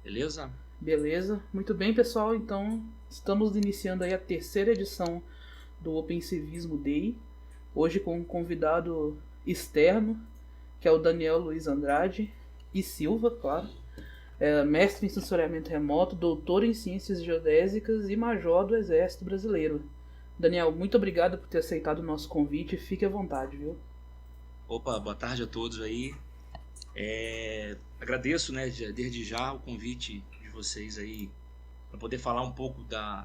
beleza? Beleza, muito bem, pessoal. Então, estamos iniciando aí a terceira edição do Open Civismo Day. Hoje com um convidado externo, que é o Daniel Luiz Andrade e Silva, claro. Mestre em sensoriamento remoto, doutor em ciências geodésicas e major do Exército Brasileiro. Daniel, muito obrigado por ter aceitado o nosso convite. Fique à vontade, viu? Opa, boa tarde a todos aí. Agradeço, né, desde já o convite de vocês aí para poder falar um pouco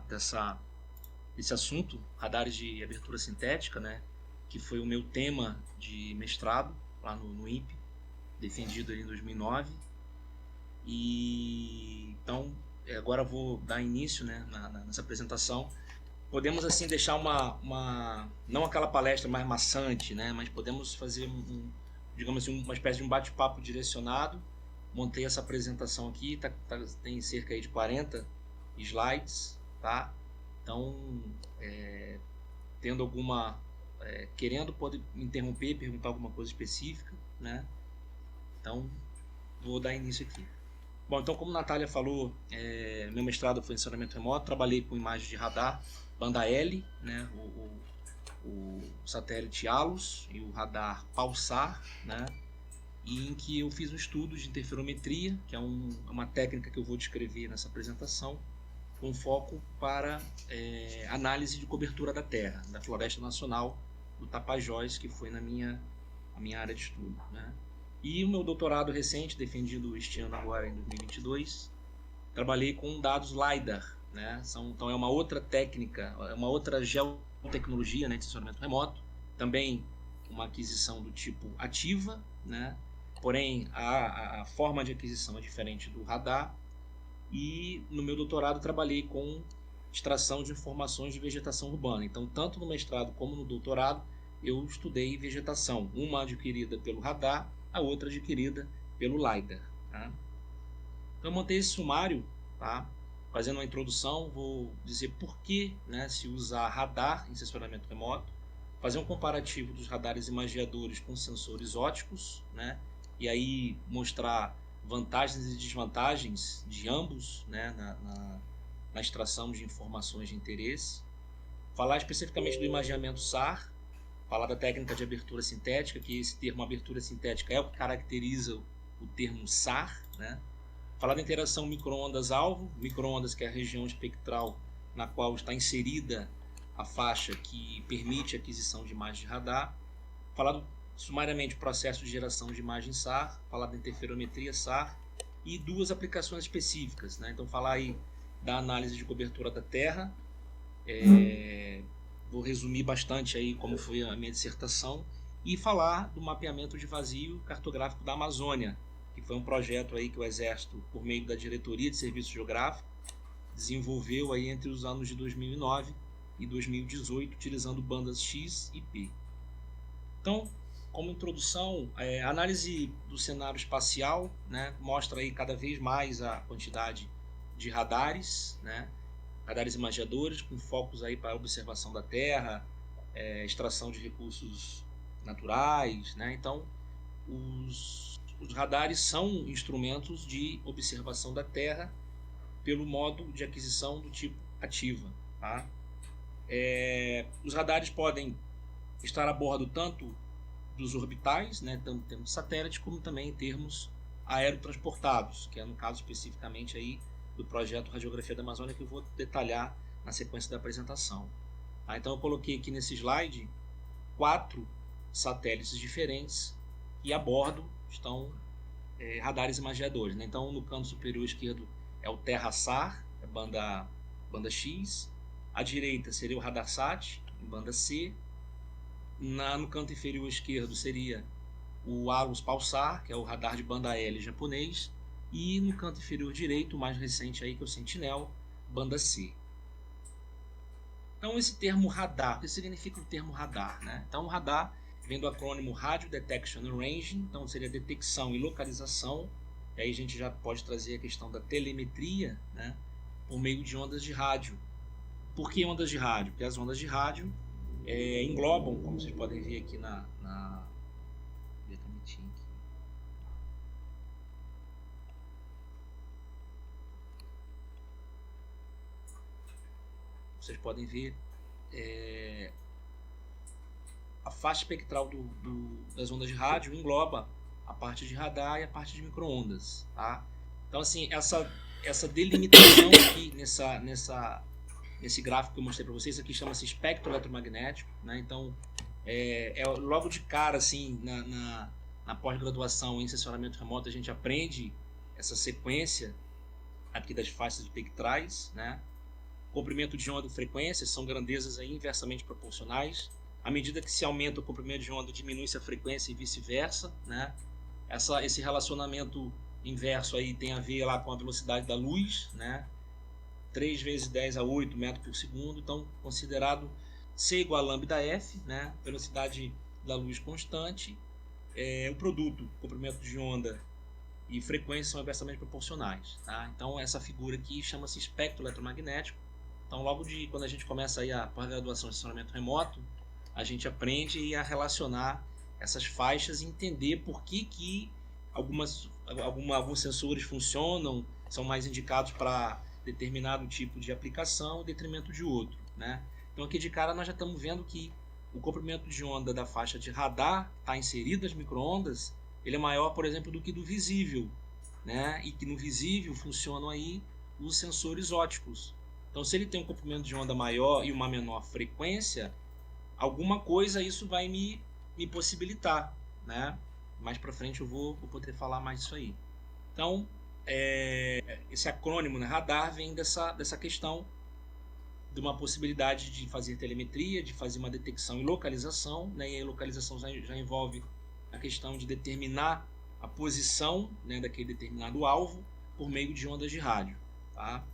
desse assunto, radares de abertura sintética, né, que foi o meu tema de mestrado lá no INPE, defendido ali em 2009. E então agora eu vou dar início, né, nessa apresentação. Podemos assim deixar não aquela palestra mais maçante, né, mas podemos fazer digamos assim, uma espécie de um bate-papo direcionado. Montei essa apresentação aqui, tem cerca aí de 40 slides, tá? Então, tendo querendo, pode me interromper, perguntar alguma coisa específica, né? Então, vou dar início aqui. Bom, então como a Natália falou, meu mestrado foi em sensoriamento remoto, trabalhei com imagens de radar, banda L, né, o satélite ALOS e o radar PALSAR, né, e em que eu fiz um estudo de interferometria, que é uma técnica que eu vou descrever nessa apresentação, com foco para análise de cobertura da terra, da Floresta Nacional do Tapajós, que foi a minha área de estudo, né. E o meu doutorado recente, defendido este ano agora em 2022, trabalhei com dados LiDAR, né? Então é uma outra técnica, é uma outra geotecnologia, né, de sensoriamento remoto, também uma aquisição do tipo ativa, né? Porém a forma de aquisição é diferente do radar. E no meu doutorado trabalhei com extração de informações de vegetação urbana. Então tanto no mestrado como no doutorado eu estudei vegetação, uma adquirida pelo radar, a outra adquirida pelo LiDAR. Tá? Então eu montei esse sumário, tá? Fazendo uma introdução, vou dizer por que, né, se usar radar em sensoriamento remoto, fazer um comparativo dos radares imagiadores com sensores ópticos, né, e aí mostrar vantagens e desvantagens de ambos, né, na extração de informações de interesse. Falar especificamente do imaginamento SAR, falar da técnica de abertura sintética, que esse termo abertura sintética é o que caracteriza o termo SAR, né? Falar da interação micro-ondas-alvo, micro-ondas que é a região espectral na qual está inserida a faixa que permite a aquisição de imagens de radar. Falar sumariamente o processo de geração de imagem SAR, falar da interferometria SAR e duas aplicações específicas, né? Então falar aí da análise de cobertura da Terra, vou resumir bastante aí como foi a minha dissertação, e falar do mapeamento de vazio cartográfico da Amazônia, que foi um projeto aí que o Exército, por meio da Diretoria de Serviço Geográfico, desenvolveu aí entre os anos de 2009 e 2018, utilizando bandas X e P. Então, como introdução, a análise do cenário espacial, né, mostra aí cada vez mais a quantidade de radares, né, radares imagiadores com focos aí para observação da Terra, extração de recursos naturais, né? Então, os radares são instrumentos de observação da Terra pelo modo de aquisição do tipo ativa, tá? Os radares podem estar a bordo tanto dos orbitais, né, tanto em termos de satélite, como também em termos aerotransportados, que é no caso especificamente aí do projeto Radiografia da Amazônia, que eu vou detalhar na sequência da apresentação. Tá? Então eu coloquei aqui nesse slide 4 satélites diferentes e a bordo estão radares imagiadores. Né? Então no canto superior esquerdo é o TerraSAR, a banda X, à direita seria o RadarSat, em banda C, no canto inferior esquerdo seria o ALOS PALSAR, que é o radar de banda L japonês, e no canto inferior direito, o mais recente aí, que é o Sentinel, banda C. Então esse termo radar, o que significa o termo radar? Né? Então o radar vem do acrônimo Radio Detection and Ranging, então seria detecção e localização, e aí a gente já pode trazer a questão da telemetria, né, por meio de ondas de rádio. Por que ondas de rádio? Porque as ondas de rádio englobam, como vocês podem ver aqui vocês podem ver a faixa espectral das ondas de rádio engloba a parte de radar e a parte de micro-ondas, tá? Então, assim, essa delimitação aqui nesse gráfico que eu mostrei para vocês, aqui chama-se espectro eletromagnético, né? Então, logo de cara, assim, na pós-graduação em sensoramento remoto, a gente aprende essa sequência aqui das faixas espectrais, né? Comprimento de onda e frequência são grandezas aí inversamente proporcionais. À medida que se aumenta o comprimento de onda, diminui-se a frequência e vice-versa, né? Esse relacionamento inverso aí tem a ver lá com a velocidade da luz, né? 3 vezes 10 a 8 metros por segundo, então considerado C igual a lambda F, né? Velocidade da luz constante, o produto, comprimento de onda e frequência são inversamente proporcionais, tá? Então essa figura aqui chama-se espectro eletromagnético. Então logo quando a gente começa aí a pós-graduação de sensoramento remoto, a gente aprende a relacionar essas faixas e entender por que alguns sensores funcionam, são mais indicados para determinado tipo de aplicação em detrimento de outro, né? Então aqui de cara nós já estamos vendo que o comprimento de onda da faixa de radar está inserido nas micro-ondas, ele é maior, por exemplo, do que do visível, né? E que no visível funcionam aí os sensores ópticos. Então se ele tem um comprimento de onda maior e uma menor frequência, alguma coisa isso vai me possibilitar, né? Mais para frente eu vou poder falar mais disso aí. Então, esse acrônimo, né, radar, vem dessa questão de uma possibilidade de fazer telemetria, de fazer uma detecção e localização, né? E a localização já envolve a questão de determinar a posição, né, daquele determinado alvo por meio de ondas de rádio, tá?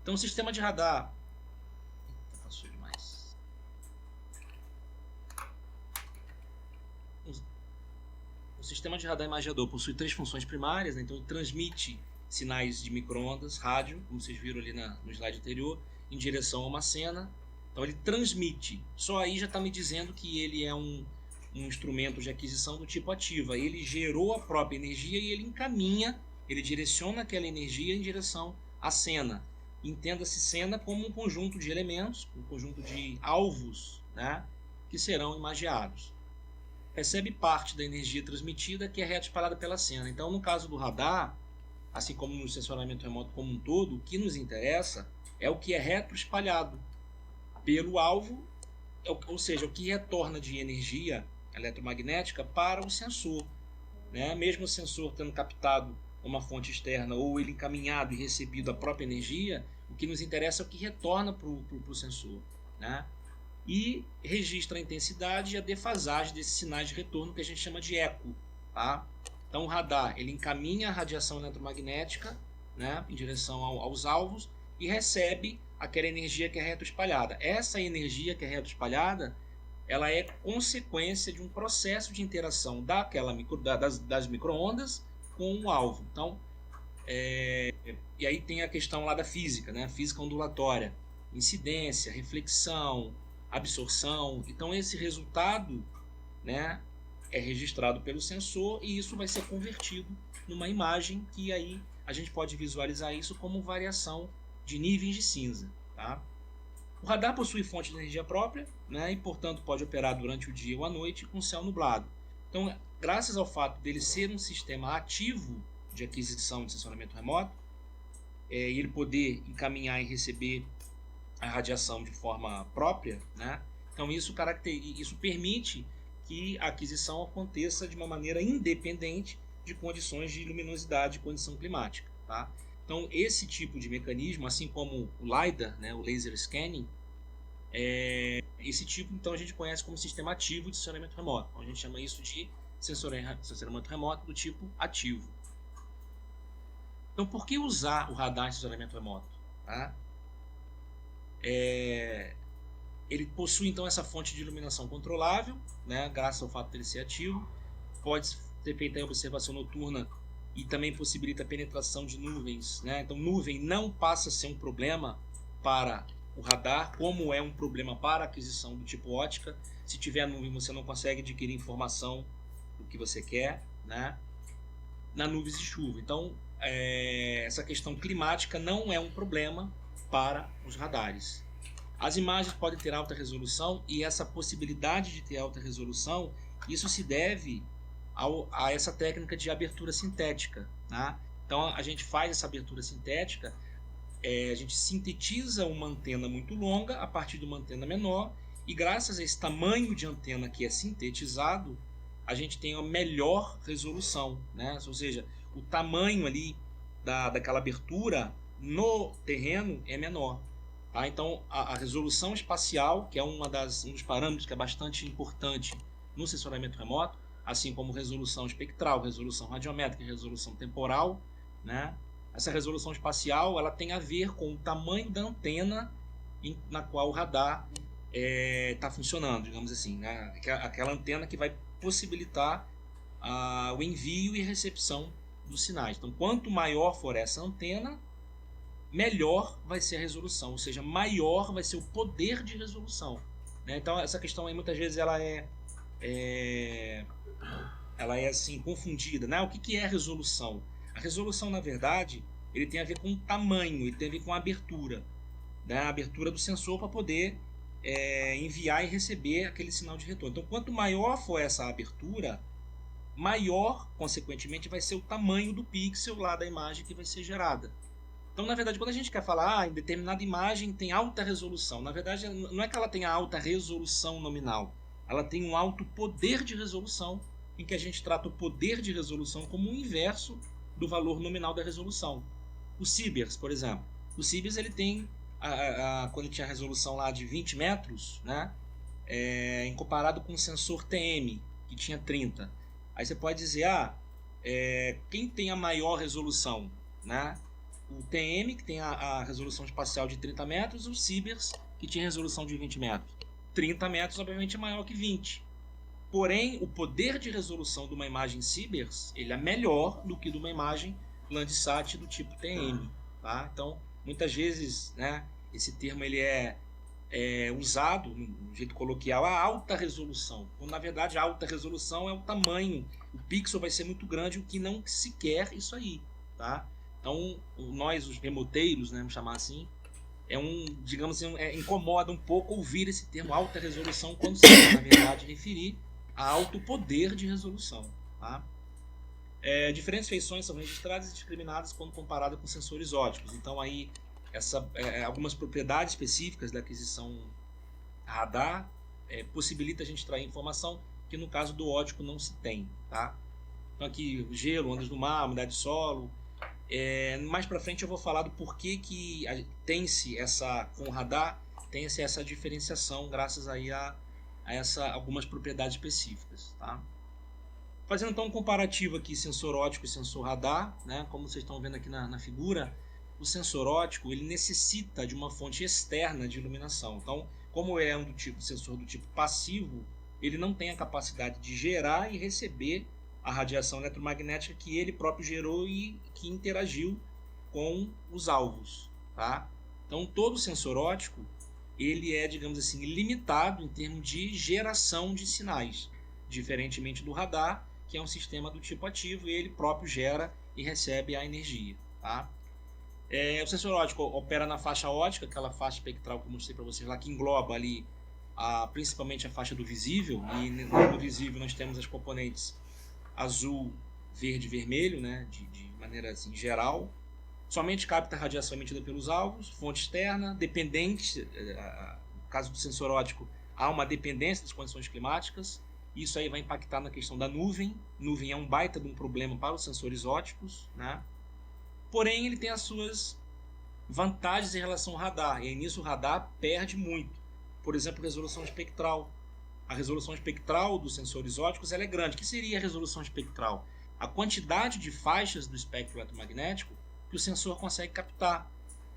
Então, o sistema de radar... Passou demais. O sistema de radar imagiador possui 3 funções primárias, né? Então ele transmite sinais de micro-ondas, rádio, como vocês viram ali no slide anterior, em direção a uma cena. Então ele transmite. Só aí já está me dizendo que ele é um instrumento de aquisição do tipo ativa. Ele gerou a própria energia e ele encaminha, ele direciona aquela energia em direção à cena. Entenda-se cena como um conjunto de elementos, um conjunto de alvos, né, que serão imagiados. Recebe parte da energia transmitida que é retroespalhada pela cena. Então, no caso do radar, assim como no sensoramento remoto como um todo, o que nos interessa é o que é retroespalhado pelo alvo, ou seja, o que retorna de energia eletromagnética para o sensor, né? Mesmo o sensor tendo captado uma fonte externa ou ele encaminhado e recebido a própria energia, o que nos interessa é o que retorna para o sensor, né? E registra a intensidade e a defasagem desses sinais de retorno que a gente chama de eco, tá? Então o radar ele encaminha a radiação eletromagnética, né, em direção aos alvos e recebe aquela energia que é retroespalhada. Essa energia que é retroespalhada, ela é consequência de um processo de interação das micro-ondas com o alvo. Então, e aí tem a questão lá da física, né? Física ondulatória, incidência, reflexão, absorção. Então esse resultado, né, é registrado pelo sensor e isso vai ser convertido numa imagem que aí a gente pode visualizar isso como variação de níveis de cinza, tá? O radar possui fonte de energia própria, né, e portanto pode operar durante o dia ou a noite com céu nublado. Então, graças ao fato dele ser um sistema ativo de aquisição de sensoramento remoto, e ele poder encaminhar e receber a radiação de forma própria, né? Então isso permite que a aquisição aconteça de uma maneira independente de condições de luminosidade e condição climática, tá? Então esse tipo de mecanismo, assim como o LiDAR, né, o laser scanning, esse tipo então a gente conhece como sistema ativo de sensoramento remoto. Então, a gente chama isso de sensoramento remoto do tipo ativo. Então por que usar o radar em sensoramento remoto, tá? Ele possui então essa fonte de iluminação controlável, né, graças ao fato de ele ser ativo. Pode ser feita em observação noturna e também possibilita a penetração de nuvens, né? Então nuvem não passa a ser um problema para o radar, como é um problema para a aquisição do tipo ótica. Se tiver nuvem você não consegue adquirir informação do que você quer, né? Na nuvens de chuva. Então essa questão climática não é um problema para os radares. As imagens podem ter alta resolução, e essa possibilidade de ter alta resolução, isso se deve a essa técnica de abertura sintética, tá? Então a gente faz essa abertura sintética, a gente sintetiza uma antena muito longa a partir de uma antena menor, e graças a esse tamanho de antena que é sintetizado, a gente tem uma melhor resolução, né? Ou seja, o tamanho ali daquela abertura no terreno é menor. Tá? Então, a resolução espacial, que é um dos parâmetros que é bastante importante no sensoramento remoto, assim como resolução espectral, resolução radiométrica, resolução temporal, né? Essa resolução espacial, ela tem a ver com o tamanho da antena na qual o radar está funcionando, digamos assim, né? Aquela antena que vai possibilitar o envio e recepção dos sinais. Então, quanto maior for essa antena, melhor vai ser a resolução, ou seja, maior vai ser o poder de resolução, né? Então, essa questão aí muitas vezes ela é assim confundida, né? O que é resolução? A resolução, na verdade, ele tem a ver com o tamanho, ele tem a ver com a abertura, né? A abertura do sensor para poder enviar e receber aquele sinal de retorno. Então, quanto maior for essa abertura, maior, consequentemente, vai ser o tamanho do pixel lá da imagem que vai ser gerada. Então, na verdade, quando a gente quer falar em determinada imagem tem alta resolução, na verdade, não é que ela tenha alta resolução nominal, ela tem um alto poder de resolução, em que a gente trata o poder de resolução como o inverso do valor nominal da resolução. O Sibers, por exemplo, o Sibers ele tem, quando ele tinha a resolução lá de 20 metros, né, em comparado com o sensor TM, que tinha 30. Aí você pode dizer, quem tem a maior resolução, né? O TM, que tem a resolução espacial de 30 metros, o Sibers, que tinha resolução de 20 metros. 30 metros, obviamente, é maior que 20. Porém, o poder de resolução de uma imagem Sibers, ele é melhor do que de uma imagem Landsat do tipo TM. Tá? Então, muitas vezes, né, esse termo ele é usado, no jeito coloquial, a alta resolução. Quando, na verdade, a alta resolução é o tamanho. O pixel vai ser muito grande, o que não se quer isso aí. Tá? Então, nós, os remoteiros, né, vamos chamar assim, digamos assim, incomoda um pouco ouvir esse termo alta resolução quando se quer, na verdade, referir a alto poder de resolução. Tá? Diferentes feições são registradas e discriminadas quando comparadas com sensores ópticos. Então, aí, algumas propriedades específicas da aquisição radar possibilita a gente extrair informação que no caso do óptico não se tem. Tá? Então, aqui, gelo, ondas do mar, umidade de solo. Mais para frente eu vou falar do porquê que tem-se com o radar tem-se essa diferenciação graças aí a algumas propriedades específicas, tá? Fazendo então um comparativo aqui sensor óptico e sensor radar, né? Como vocês estão vendo aqui na figura, o sensor óptico ele necessita de uma fonte externa de iluminação. Então, como é sensor do tipo passivo, ele não tem a capacidade de gerar e receber a radiação eletromagnética que ele próprio gerou e que interagiu com os alvos, tá? Então, todo sensor óptico ele é, digamos assim, limitado em termos de geração de sinais, diferentemente do radar, que é um sistema do tipo ativo e ele próprio gera e recebe a energia, tá? O sensor óptico opera na faixa óptica, aquela faixa espectral que eu mostrei para vocês lá, que engloba ali principalmente a faixa do visível, e no visível nós temos as componentes azul, verde e vermelho, né, de maneira assim, geral. Somente capta a radiação emitida pelos alvos, fonte externa, dependente, no caso do sensor óptico, há uma dependência das condições climáticas, isso aí vai impactar na questão da nuvem. Nuvem é um baita de um problema para os sensores ópticos, né? Porém, ele tem as suas vantagens em relação ao radar, e aí nisso o radar perde muito. Por exemplo, resolução espectral. A resolução espectral dos sensores ópticos ela é grande. O que seria a resolução espectral? A quantidade de faixas do espectro eletromagnético que o sensor consegue captar.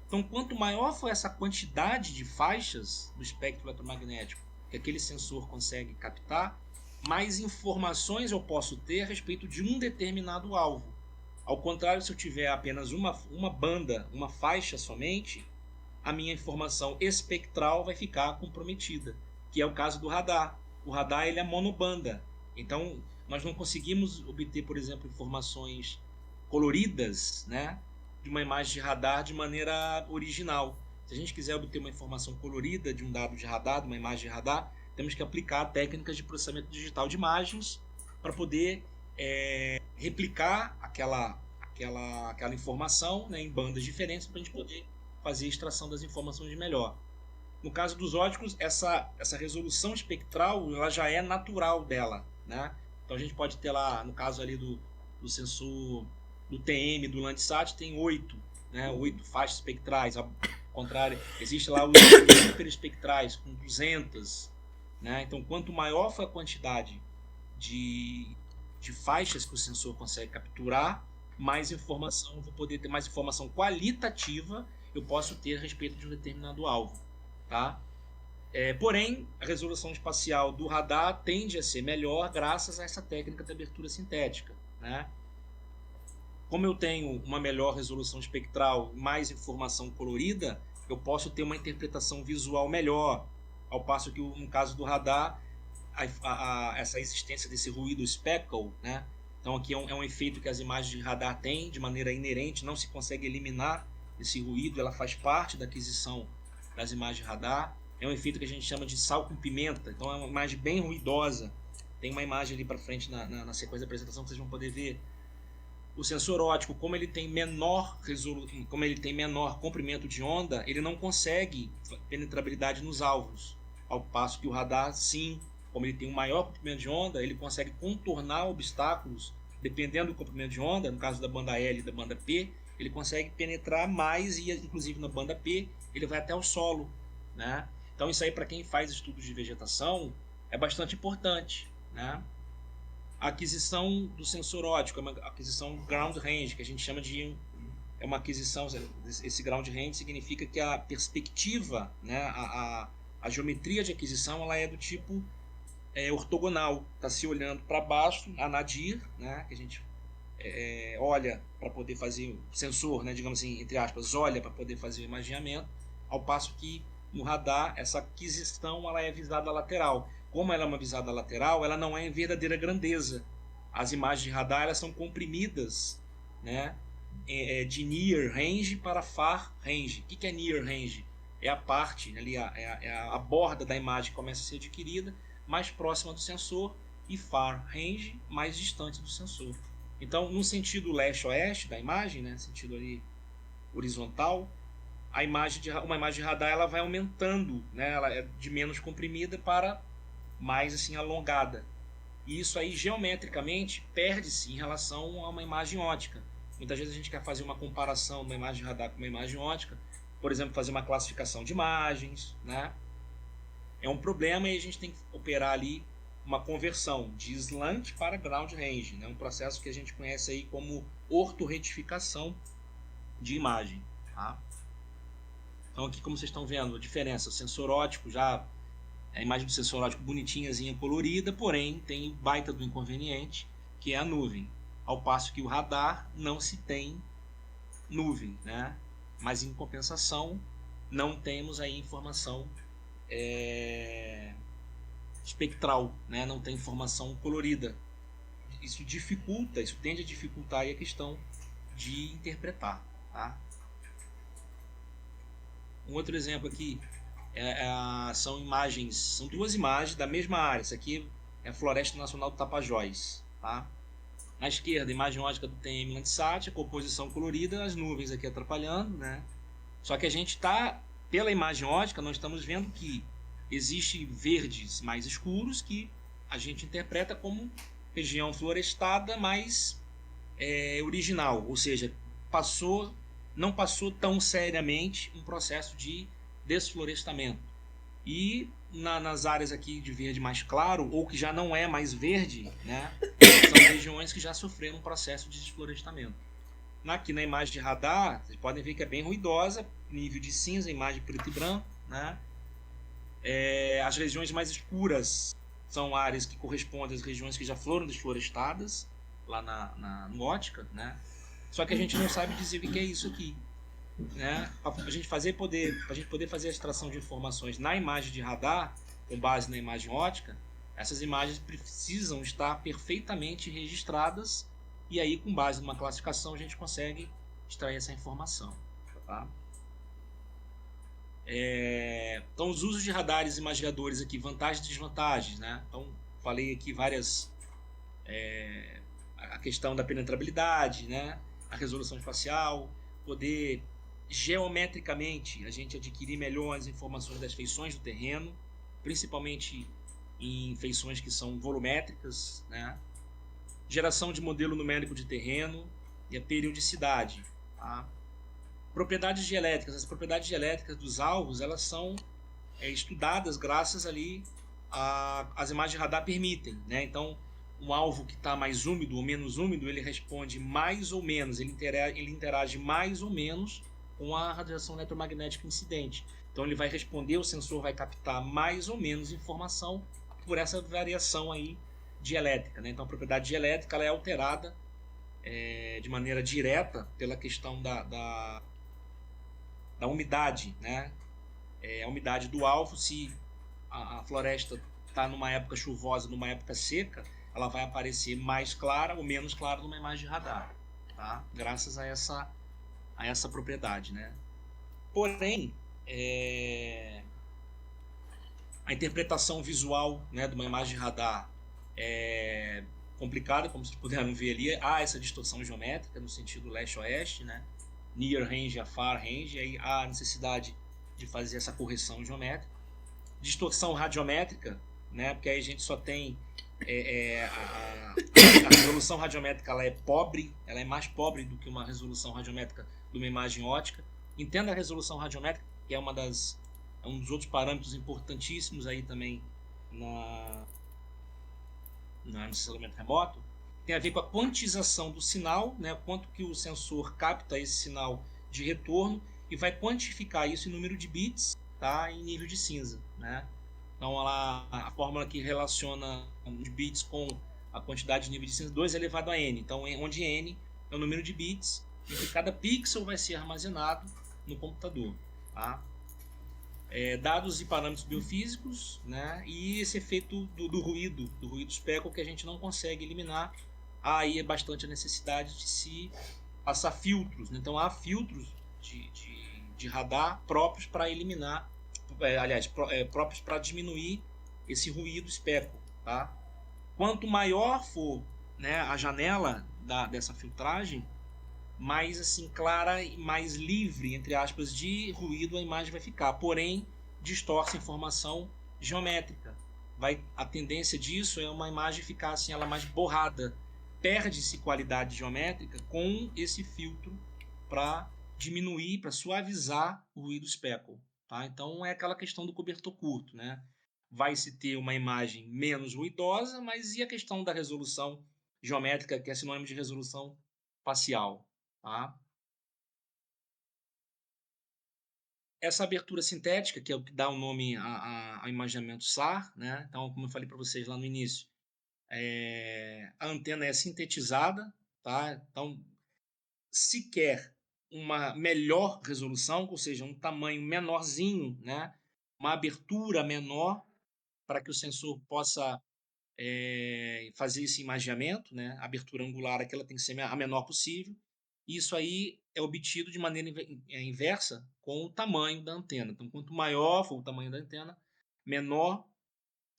Então, quanto maior for essa quantidade de faixas do espectro eletromagnético que aquele sensor consegue captar, mais informações eu posso ter a respeito de um determinado alvo. Ao contrário, se eu tiver apenas uma banda, uma faixa somente, a minha informação espectral vai ficar comprometida, que é o caso do radar. O radar ele é monobanda, então nós não conseguimos obter, por exemplo, informações coloridas, né, de uma imagem de radar de maneira original. Se a gente quiser obter uma informação colorida de um dado de radar, de uma imagem de radar, temos que aplicar técnicas de processamento digital de imagens para poder replicar aquela informação, né, em bandas diferentes, para a gente poder fazer a extração das informações melhor. No caso dos óticos, essa resolução espectral ela já é natural dela, né? Então a gente pode ter lá, no caso ali do sensor do TM, do Landsat, tem 8 faixas espectrais. Ao contrário, existe lá os hiperespectrais com 200, né? Então quanto maior for a quantidade de faixas que o sensor consegue capturar, mais informação, vou poder ter mais informação qualitativa eu posso ter a respeito de um determinado alvo, tá? Porém, a resolução espacial do radar tende a ser melhor graças a essa técnica de abertura sintética, né? Como eu tenho uma melhor resolução espectral, mais informação colorida, eu posso ter uma interpretação visual melhor, ao passo que no caso do radar, essa existência desse ruído speckle, né? Então aqui é um efeito que as imagens de radar têm de maneira inerente, não se consegue eliminar esse ruído, ela faz parte da aquisição das imagens de radar. É um efeito que a gente chama de sal com pimenta, então é uma imagem bem ruidosa. Tem uma imagem ali para frente na sequência da apresentação que vocês vão poder ver. O sensor óptico, como ele tem menor comprimento de onda, ele não consegue penetrabilidade nos alvos, ao passo que o radar, sim, como ele tem um maior comprimento de onda, ele consegue contornar obstáculos, dependendo do comprimento de onda. No caso da banda L e da banda P, ele consegue penetrar mais, e inclusive na banda P ele vai até o solo, né? Então isso aí, para quem faz estudos de vegetação, é bastante importante, né? A aquisição do sensor óptico é uma aquisição ground range, que a gente chama de uma aquisição. Esse ground range significa que a perspectiva, né, a geometria de aquisição, ela é do tipo ortogonal, está se olhando para baixo, a nadir, né, que a gente olha para poder fazer o sensor, né, digamos assim, entre aspas, olha para poder fazer o imaginamento, ao passo que no radar essa aquisição ela é visada lateral. Como ela é uma visada lateral, ela não é em verdadeira grandeza. As imagens de radar elas são comprimidas, né, de near range para far range. O que é near range? É a parte ali, a borda da imagem que começa a ser adquirida mais próxima do sensor, e far range mais distante do sensor. Então, no sentido leste-oeste da imagem, né, sentido ali horizontal, uma imagem de radar ela vai aumentando, né, ela é de menos comprimida para mais assim alongada. E isso aí geometricamente perde-se em relação a uma imagem óptica. Muitas vezes a gente quer fazer uma comparação de uma imagem de radar com uma imagem óptica, por exemplo, fazer uma classificação de imagens, né? É um problema, e a gente tem que operar ali uma conversão de slant para ground range, né? Um processo que a gente conhece aí como ortorretificação de imagem, tá? Então aqui, como vocês estão vendo, a diferença, o sensor óptico já, a imagem do sensor óptico bonitinhazinha, colorida, porém tem o baita do inconveniente, que é a nuvem, ao passo que o radar não se tem nuvem, né? Mas em compensação não temos aí informação espectral, né? Não tem informação colorida. Isso tende a dificultar aí a questão de interpretar, tá? Um outro exemplo aqui são duas imagens da mesma área. Essa aqui é a Floresta Nacional do Tapajós, tá? Na esquerda, imagem ótica do TM Landsat, a composição colorida, as nuvens aqui atrapalhando, né? Só que a gente está, pela imagem ótica, nós estamos vendo que existem verdes mais escuros que a gente interpreta como região florestada mais original, ou seja, não passou tão seriamente um processo de desflorestamento. E nas áreas aqui de verde mais claro, ou que já não é mais verde, né, são regiões que já sofreram um processo de desflorestamento. Aqui na imagem de radar, vocês podem ver que é bem ruidosa, nível de cinza, imagem preto e branco, né? As regiões mais escuras são áreas que correspondem às regiões que já foram desflorestadas, lá no ótica, né? Só que a gente não sabe dizer o que é isso aqui, né? Para a gente poder fazer a extração de informações na imagem de radar, com base na imagem ótica, essas imagens precisam estar perfeitamente registradas, e aí, com base numa classificação, a gente consegue extrair essa informação, tá? Então, os usos de radares imageadores aqui, vantagens e desvantagens, né? Então, falei aqui várias... a questão da penetrabilidade, né? A resolução espacial, poder geometricamente a gente adquirir melhor as informações das feições do terreno, principalmente em feições que são volumétricas, né? Geração de modelo numérico de terreno e a periodicidade. Tá? Propriedades geoelétricas. As propriedades geoelétricas dos alvos, elas são estudadas graças ali às imagens de radar permitem, né? Então, um alvo que está mais úmido ou menos úmido, ele responde mais ou menos, ele interage mais ou menos com a radiação eletromagnética incidente. Então, ele vai responder, o sensor vai captar mais ou menos informação por essa variação aí dielétrica, né? Então, a propriedade dielétrica ela é alterada de maneira direta pela questão da umidade, né? A umidade do alvo, se a floresta está numa época chuvosa, numa época seca, ela vai aparecer mais clara ou menos clara numa imagem de radar, tá? Graças a essa propriedade, né? Porém, a interpretação visual, né, de uma imagem de radar é complicada, como vocês puderam ver ali. Há essa distorção geométrica no sentido leste-oeste, né? Near range a far range, aí há a necessidade de fazer essa correção geométrica. Distorção radiométrica, né? Porque aí a gente só tem a resolução radiométrica, ela é pobre, ela é mais pobre do que uma resolução radiométrica de uma imagem ótica. Entenda a resolução radiométrica, que é um dos outros parâmetros importantíssimos aí também no sensoramento remoto. Tem a ver com a quantização do sinal, né? Quanto que o sensor capta esse sinal de retorno e vai quantificar isso em número de bits, tá? Em nível de cinza, né? Então a fórmula que relaciona os bits com a quantidade de nível de cinza, 2 elevado a n. Então, onde n é o número de bits em que cada pixel vai ser armazenado no computador, tá? Dados e parâmetros biofísicos, né? E esse efeito do ruído speckle que a gente não consegue eliminar. Aí é bastante a necessidade de se passar filtros, né? Então há filtros de radar próprios para eliminar, próprios para diminuir esse ruído speckle, tá? Quanto maior for, né, a janela dessa filtragem, mais assim clara e mais livre, entre aspas, de ruído a imagem vai ficar. Porém, distorce a informação geométrica. A tendência disso é uma imagem ficar assim, ela mais borrada. Perde-se qualidade geométrica com esse filtro para diminuir, para suavizar o ruído speckle. Tá? Então é aquela questão do cobertor curto, né? Vai se ter uma imagem menos ruidosa, mas e a questão da resolução geométrica, que é sinônimo de resolução facial? Tá? Essa abertura sintética, que é o que dá o nome ao imaginamento SAR, né? Então, como eu falei para vocês lá no início, a antena é sintetizada, tá? Então, se quer uma melhor resolução, ou seja, um tamanho menorzinho, né? Uma abertura menor para que o sensor possa fazer esse imaginamento, né? A abertura angular aqui ela tem que ser a menor possível. Isso aí é obtido de maneira inversa com o tamanho da antena. Então, quanto maior for o tamanho da antena, menor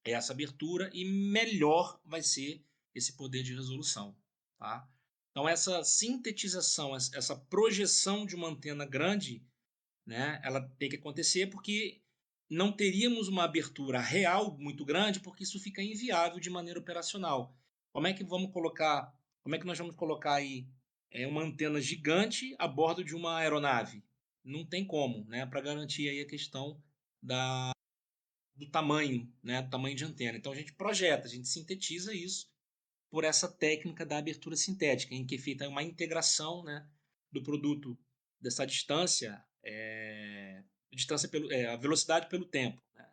é essa abertura e melhor vai ser esse poder de resolução. Tá? Então, essa sintetização, essa projeção de uma antena grande, né, ela tem que acontecer porque não teríamos uma abertura real muito grande, porque isso fica inviável de maneira operacional. Como é que nós vamos colocar aí uma antena gigante a bordo de uma aeronave? Não tem como, né, para garantir aí a questão do tamanho, né, do tamanho de antena. Então a gente projeta, a gente sintetiza isso por essa técnica da abertura sintética, em que é feita uma integração, né, do produto dessa distância, a velocidade pelo tempo, né,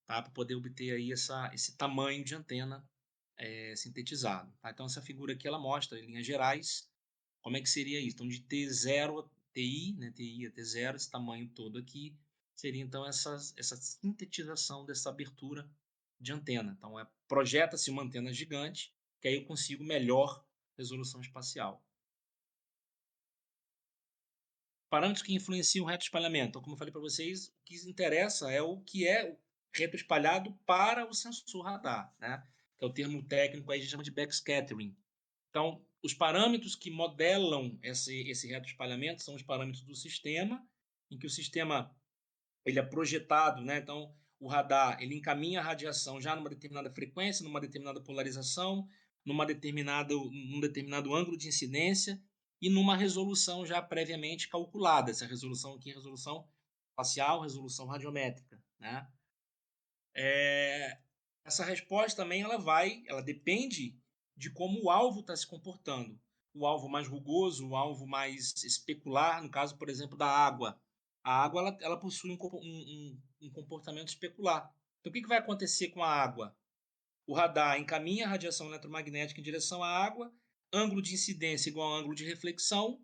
tá, para poder obter aí esse tamanho de antena sintetizado. Tá? Então essa figura aqui ela mostra em linhas gerais como é que seria isso. Então de T0 a TI, né, TI a T0, esse tamanho todo aqui seria então essa sintetização dessa abertura de antena. Então projeta-se uma antena gigante que aí eu consigo melhor resolução espacial. parâmetros que influenciam o reto espalhamento. Então, como eu falei para vocês, o que interessa é o que é reto espalhado para o sensor radar, né? Que é o termo técnico aí a gente chama de backscattering. Então, os parâmetros que modelam esse reto espalhamento são os parâmetros do sistema, em que o sistema ele é projetado, né? Então, o radar ele encaminha a radiação já numa determinada frequência, numa determinada polarização, num determinado ângulo de incidência e numa resolução já previamente calculada. Essa resolução aqui é resolução espacial, resolução radiométrica, né? Essa resposta também ela depende de como o alvo está se comportando. O alvo mais rugoso, o alvo mais especular, no caso, por exemplo, da água. A água ela possui um comportamento especular. Então, o que vai acontecer com a água? O radar encaminha a radiação eletromagnética em direção à água, ângulo de incidência igual ao ângulo de reflexão.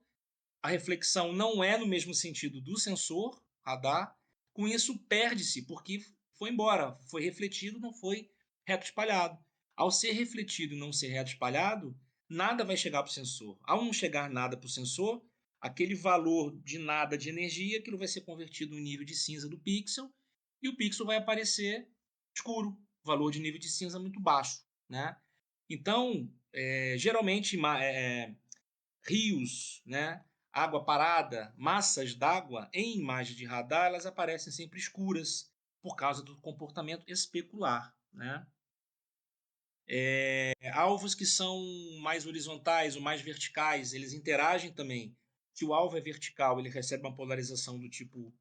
A reflexão não é no mesmo sentido do sensor radar. Com isso, perde-se, porque foi embora, foi refletido, não foi reto espalhado. Ao ser refletido e não ser reto espalhado, nada vai chegar para o sensor. Ao não chegar nada para o sensor, aquele valor de nada de energia, aquilo vai ser convertido no nível de cinza do pixel, e o pixel vai aparecer escuro, valor de nível de cinza muito baixo, né? Então, geralmente, rios, né, água parada, massas d'água em imagem de radar, elas aparecem sempre escuras por causa do comportamento especular, né? Alvos que são mais horizontais ou mais verticais, eles interagem também. Se o alvo é vertical, ele recebe uma polarização do tipo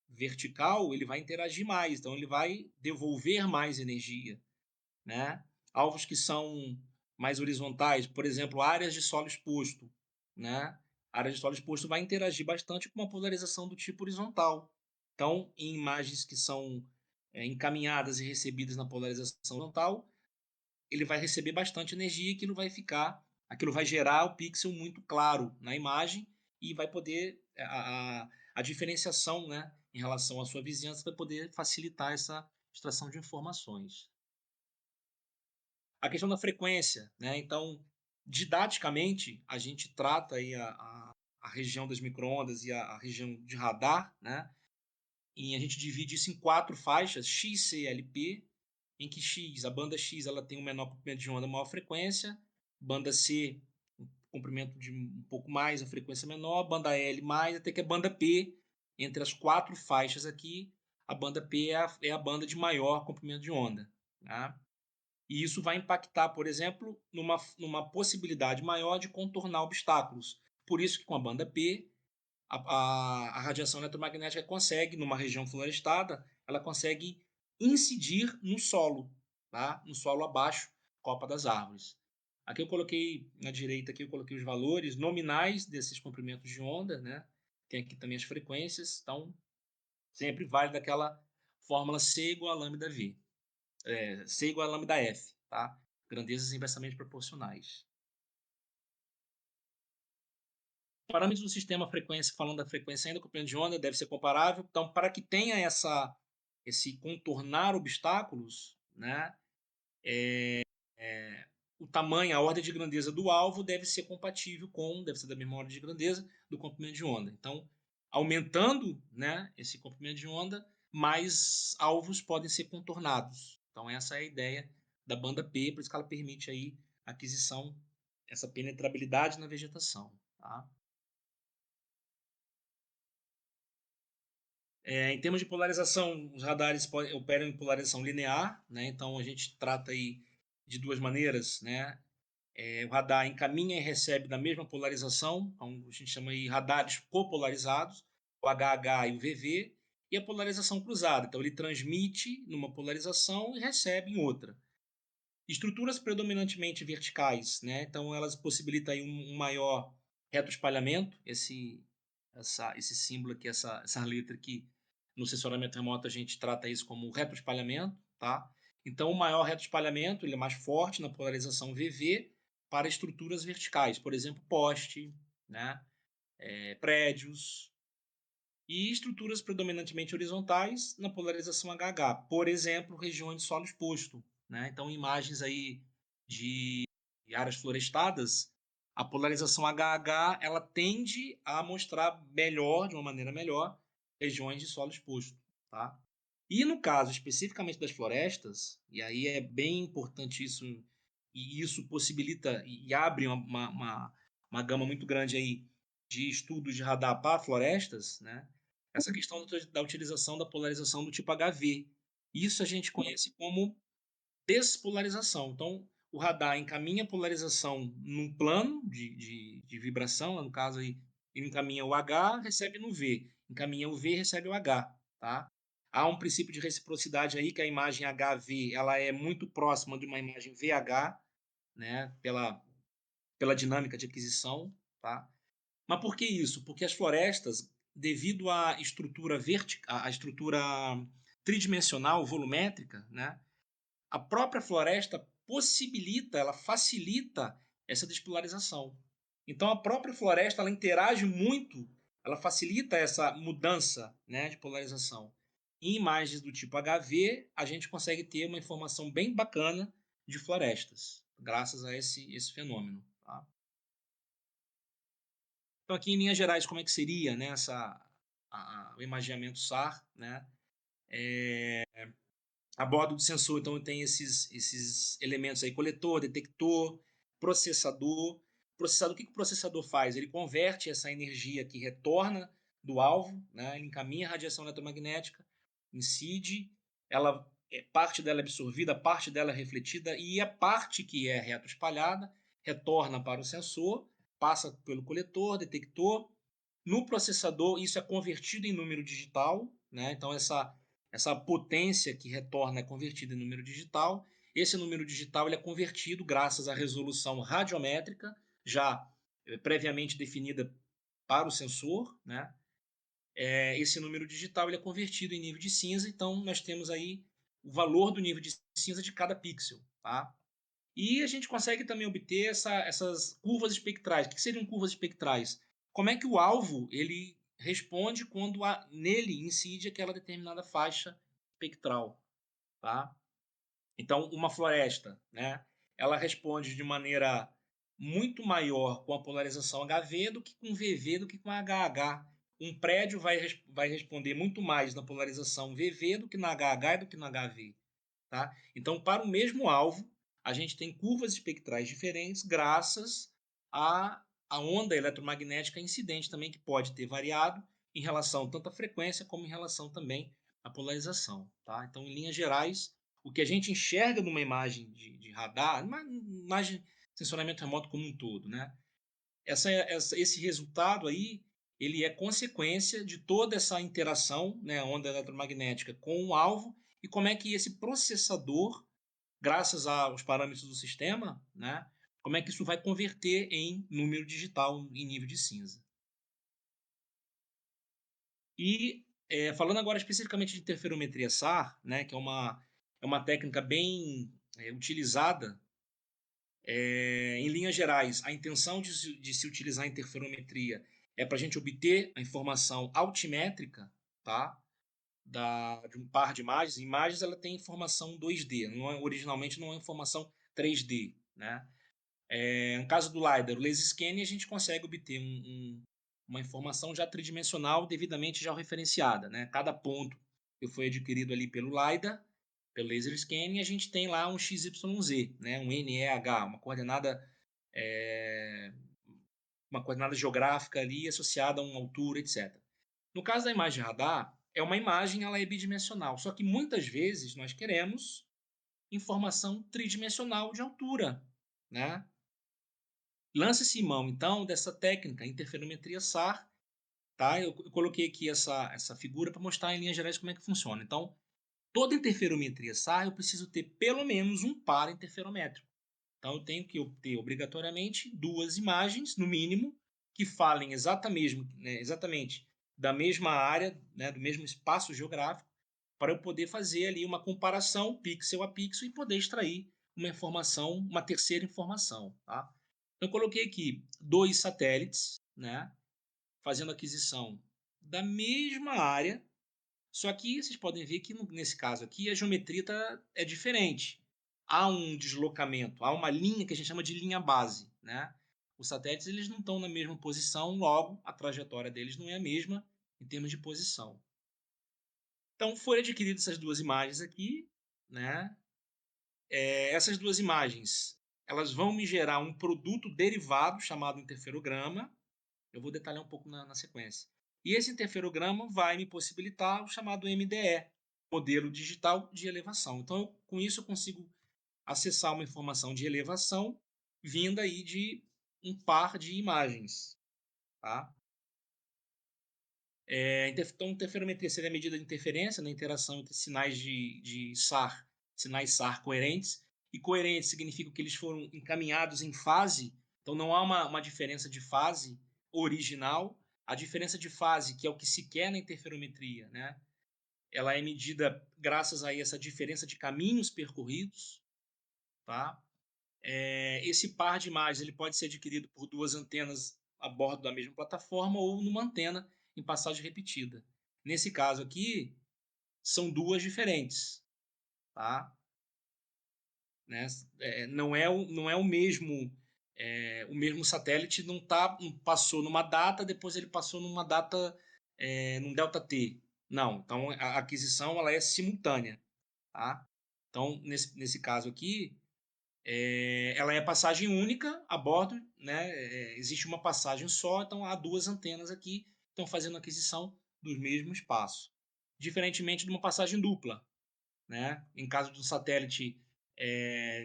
vertical, ele vai interagir mais, então ele vai devolver mais energia, né? Alvos que são mais horizontais, por exemplo, áreas de solo exposto, né? A área de solo exposto vai interagir bastante com uma polarização do tipo horizontal. Então, em imagens que são encaminhadas e recebidas na polarização horizontal, ele vai receber bastante energia e aquilo vai gerar o pixel muito claro na imagem e vai poder a diferenciação, né, em relação à sua vizinhança vai poder facilitar essa extração de informações. A questão da frequência, né? Então, didaticamente, a gente trata aí a região das microondas e a região de radar, né? E a gente divide isso em 4 faixas, X, C, L, P, em que X, a banda X, ela tem um menor comprimento de onda, maior frequência, banda C, um comprimento de um pouco mais, a frequência menor, banda L mais, até que a banda P, entre as 4 faixas aqui, a banda P é a banda de maior comprimento de onda, né? E isso vai impactar, por exemplo, numa possibilidade maior de contornar obstáculos. Por isso que com a banda P, a radiação eletromagnética consegue, numa região florestada, ela consegue incidir no solo, tá? No solo abaixo, copa das árvores. Aqui eu coloquei, na direita, aqui eu coloquei os valores nominais desses comprimentos de onda, né? Tem aqui também as frequências, então sempre vale daquela fórmula C igual a lambda V. C igual a lambda F, tá? Grandezas inversamente proporcionais. Parâmetros do sistema frequência, falando da frequência ainda, comprimento de onda deve ser comparável. Então, para que tenha esse contornar obstáculos, né, o tamanho, a ordem de grandeza do alvo deve ser compatível deve ser da mesma ordem de grandeza do comprimento de onda. Então, aumentando, né, esse comprimento de onda, mais alvos podem ser contornados. Então, essa é a ideia da banda P, por isso que ela permite aí a aquisição, essa penetrabilidade na vegetação. Tá? Em termos de polarização, os radares operam em polarização linear, né? Então a gente trata aí de duas maneiras, né? O radar encaminha e recebe da mesma polarização, então a gente chama aí radares copolarizados, o HH e o VV, e a polarização cruzada. Então ele transmite numa polarização e recebe em outra. Estruturas predominantemente verticais, né? Então elas possibilitam aí um maior retroespalhamento, esse símbolo aqui, essa letra aqui, no sensoramento remoto a gente trata isso como retroespalhamento, tá? Então o maior retroespalhamento, ele é mais forte na polarização VV para estruturas verticais, por exemplo, poste, né? Prédios, e estruturas predominantemente horizontais na polarização HH, por exemplo, regiões de solo exposto, né? Então imagens aí de áreas florestadas, a polarização HH ela tende a mostrar melhor, de uma maneira melhor, regiões de solo exposto. Tá? E no caso especificamente das florestas, e aí é bem importante isso, e isso possibilita e abre uma gama muito grande aí de estudos de radar para florestas, né? Essa questão da utilização da polarização do tipo HV. Isso a gente conhece como despolarização. Então, o radar encaminha a polarização num plano de vibração, no caso aí, ele encaminha o H, recebe no V. Encaminha o V, recebe o H. Tá? Há um princípio de reciprocidade aí, que a imagem HV ela é muito próxima de uma imagem VH, né, pela dinâmica de aquisição. Tá? Mas por que isso? Porque as florestas, devido à estrutura à estrutura tridimensional, volumétrica, né, a própria floresta possibilita, ela facilita essa despolarização. Então a própria floresta ela interage muito, ela facilita essa mudança, né, de polarização. Em imagens do tipo HV, a gente consegue ter uma informação bem bacana de florestas, graças a esse fenômeno. Tá? Então aqui em linhas gerais, como é que seria, né, o imageamento SAR, né? A bordo do sensor, então, tem esses elementos aí, coletor, detector, processador. Processador, o que o processador faz? Ele converte essa energia que retorna do alvo, né? Ele encaminha a radiação eletromagnética, incide, parte dela é absorvida, parte dela é refletida, e a parte que é retroespalhada retorna para o sensor, passa pelo coletor, detector. No processador, isso é convertido em número digital, né? Então, essa potência que retorna é convertida em número digital. Esse número digital ele é convertido graças à resolução radiométrica, já previamente definida para o sensor. Né? Esse número digital ele é convertido em nível de cinza, então nós temos aí o valor do nível de cinza de cada pixel. Tá? E a gente consegue também obter essas curvas espectrais. O que seriam curvas espectrais? Como é que o alvo ele responde quando nele incide aquela determinada faixa espectral, tá? Então, uma floresta, né, ela responde de maneira muito maior com a polarização HV do que com VV, do que com HH. Um prédio vai responder muito mais na polarização VV do que na HH e do que na HV. Tá? Então, para o mesmo alvo, a gente tem curvas espectrais diferentes graças à onda eletromagnética incidente também, que pode ter variado em relação tanto à frequência como em relação também à polarização. Tá? Então, em linhas gerais, o que a gente enxerga numa imagem de radar, uma imagem de sensoramento remoto como um todo, né? Esse resultado aí, ele é consequência de toda essa interação, né, onda eletromagnética com o alvo e como é que esse processador, graças aos parâmetros do sistema, né, como é que isso vai converter em número digital em nível de cinza. E falando agora especificamente de interferometria SAR, né, que é uma técnica bem utilizada. Em linhas gerais, a intenção de se utilizar a interferometria é para a gente obter a informação altimétrica, tá? De um par de imagens. Imagens ela tem informação 2D, originalmente não é informação 3D. Né? No caso do LiDAR, o laser scanning, a gente consegue obter uma informação já tridimensional devidamente já referenciada. Né? Cada ponto que foi adquirido ali pelo LiDAR, pelo laser scanning, a gente tem lá um XYZ, né? Um NEH, uma coordenada geográfica ali associada a uma altura, etc. No caso da imagem radar, é uma imagem, ela é bidimensional, só que muitas vezes nós queremos informação tridimensional de altura, né? Lança-se mão, então, dessa técnica, interferometria SAR, tá? Eu coloquei aqui essa figura para mostrar em linhas gerais como é que funciona. Então, toda interferometria SAR, eu preciso ter pelo menos um par interferométrico. Então, eu tenho que ter obrigatoriamente duas imagens, no mínimo, que falem exatamente da mesma área, né, do mesmo espaço geográfico, para eu poder fazer ali uma comparação pixel a pixel e poder extrair uma informação, uma terceira informação. Tá? Então, eu coloquei aqui dois satélites, né, fazendo aquisição da mesma área, só que vocês podem ver que nesse caso aqui a geometria é diferente. Há um deslocamento, há uma linha que a gente chama de linha base. Né? Os satélites eles não estão na mesma posição, logo a trajetória deles não é a mesma em termos de posição. Então foram adquiridas essas duas imagens aqui, né? Essas duas imagens elas vão me gerar um produto derivado chamado interferograma. Eu vou detalhar um pouco na sequência. E esse interferograma vai me possibilitar o chamado MDE, modelo digital de elevação. Então, com isso, eu consigo acessar uma informação de elevação vinda aí de um par de imagens. Tá? Então, interferometria seria a medida de interferência na interação entre sinais de SAR, sinais SAR coerentes. E coerentes significa que eles foram encaminhados em fase, então não há uma diferença de fase original. A diferença de fase, que é o que se quer na interferometria, né? Ela é medida graças a essa diferença de caminhos percorridos. Tá? Esse par de imagens ele pode ser adquirido por duas antenas a bordo da mesma plataforma ou numa antena em passagem repetida. Nesse caso aqui, são duas diferentes. Tá? Né? Não é o mesmo o mesmo satélite não passou numa data, depois ele passou numa data num delta T. Não, então a aquisição ela é simultânea. Tá? Então, nesse caso aqui, ela é passagem única a bordo, né? Existe uma passagem só, então há duas antenas aqui que estão fazendo a aquisição do mesmo espaço. Diferentemente de uma passagem dupla. Né? Em caso de um satélite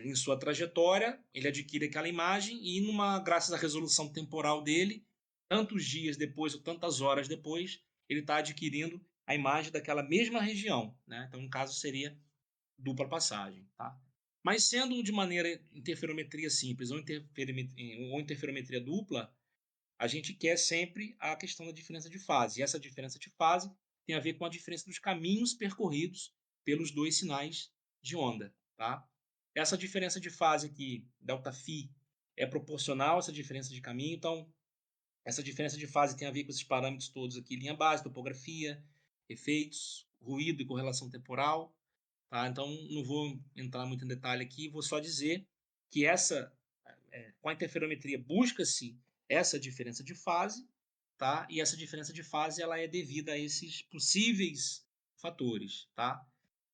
em sua trajetória, ele adquire aquela imagem e, graças à resolução temporal dele, tantos dias depois ou tantas horas depois, ele está adquirindo a imagem daquela mesma região. Né? Então, no caso, seria dupla passagem. Tá? Mas sendo de maneira interferometria simples ou interferometria dupla, a gente quer sempre a questão da diferença de fase. E essa diferença de fase tem a ver com a diferença dos caminhos percorridos pelos dois sinais de onda. Tá? Essa diferença de fase aqui, ΔΦ, é proporcional a essa diferença de caminho. Então, essa diferença de fase tem a ver com esses parâmetros todos aqui, linha base, topografia, efeitos, ruído e correlação temporal. Tá? Então, não vou entrar muito em detalhe aqui, vou só dizer que com a interferometria busca-se essa diferença de fase, tá? E essa diferença de fase ela é devida a esses possíveis fatores. Tá?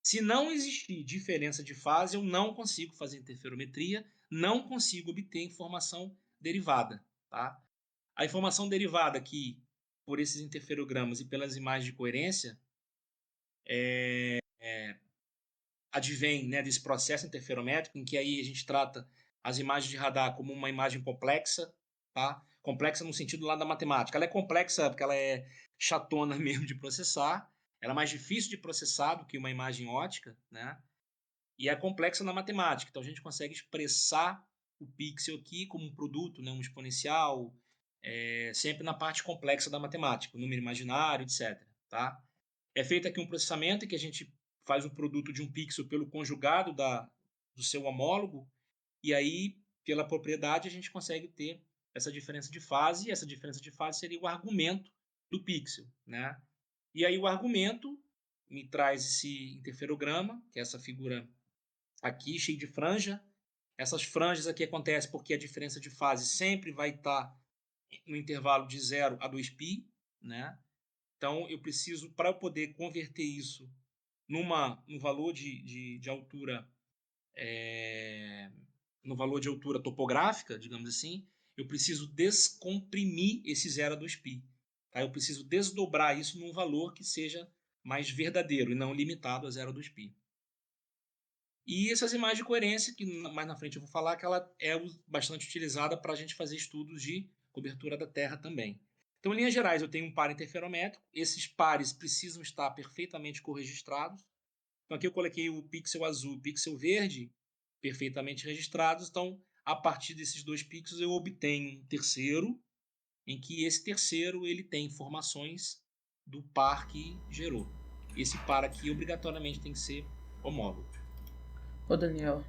Se não existir diferença de fase, eu não consigo fazer interferometria, não consigo obter informação derivada. Tá? A informação derivada aqui, por esses interferogramas e pelas imagens de coerência, advém, né, desse processo interferométrico, em que aí a gente trata as imagens de radar como uma imagem complexa, tá? Complexa no sentido lá da matemática. Ela é complexa porque ela é chatona mesmo de processar, ela é mais difícil de processar do que uma imagem ótica, né? E é complexa na matemática, então a gente consegue expressar o pixel aqui como um produto, né, um exponencial, sempre na parte complexa da matemática, o número imaginário, etc. Tá? É feito aqui um processamento em que a gente faz o produto de um pixel pelo conjugado do seu homólogo, e aí, pela propriedade, a gente consegue ter essa diferença de fase, e essa diferença de fase seria o argumento do pixel. Né? E aí o argumento me traz esse interferograma, que é essa figura aqui, cheia de franja. Essas franjas aqui acontecem porque a diferença de fase sempre vai estar no intervalo de 0 a 2π, né? Então, eu preciso, para eu poder converter isso no valor de altura, no valor de altura topográfica, digamos assim, eu preciso descomprimir esse 0 a 2π. Tá? Eu preciso desdobrar isso num valor que seja mais verdadeiro e não limitado a 0 a 2π. E essas imagens de coerência, que mais na frente eu vou falar, que ela é bastante utilizada para a gente fazer estudos de cobertura da Terra também. Então, em linhas gerais, eu tenho um par interferométrico. Esses pares precisam estar perfeitamente corregistrados. Então, aqui eu coloquei o pixel azul e o pixel verde perfeitamente registrados. Então, a partir desses dois pixels, eu obtenho um terceiro, em que esse terceiro ele tem informações do par que gerou. Esse par aqui, obrigatoriamente, tem que ser homólogo. Ô Daniel,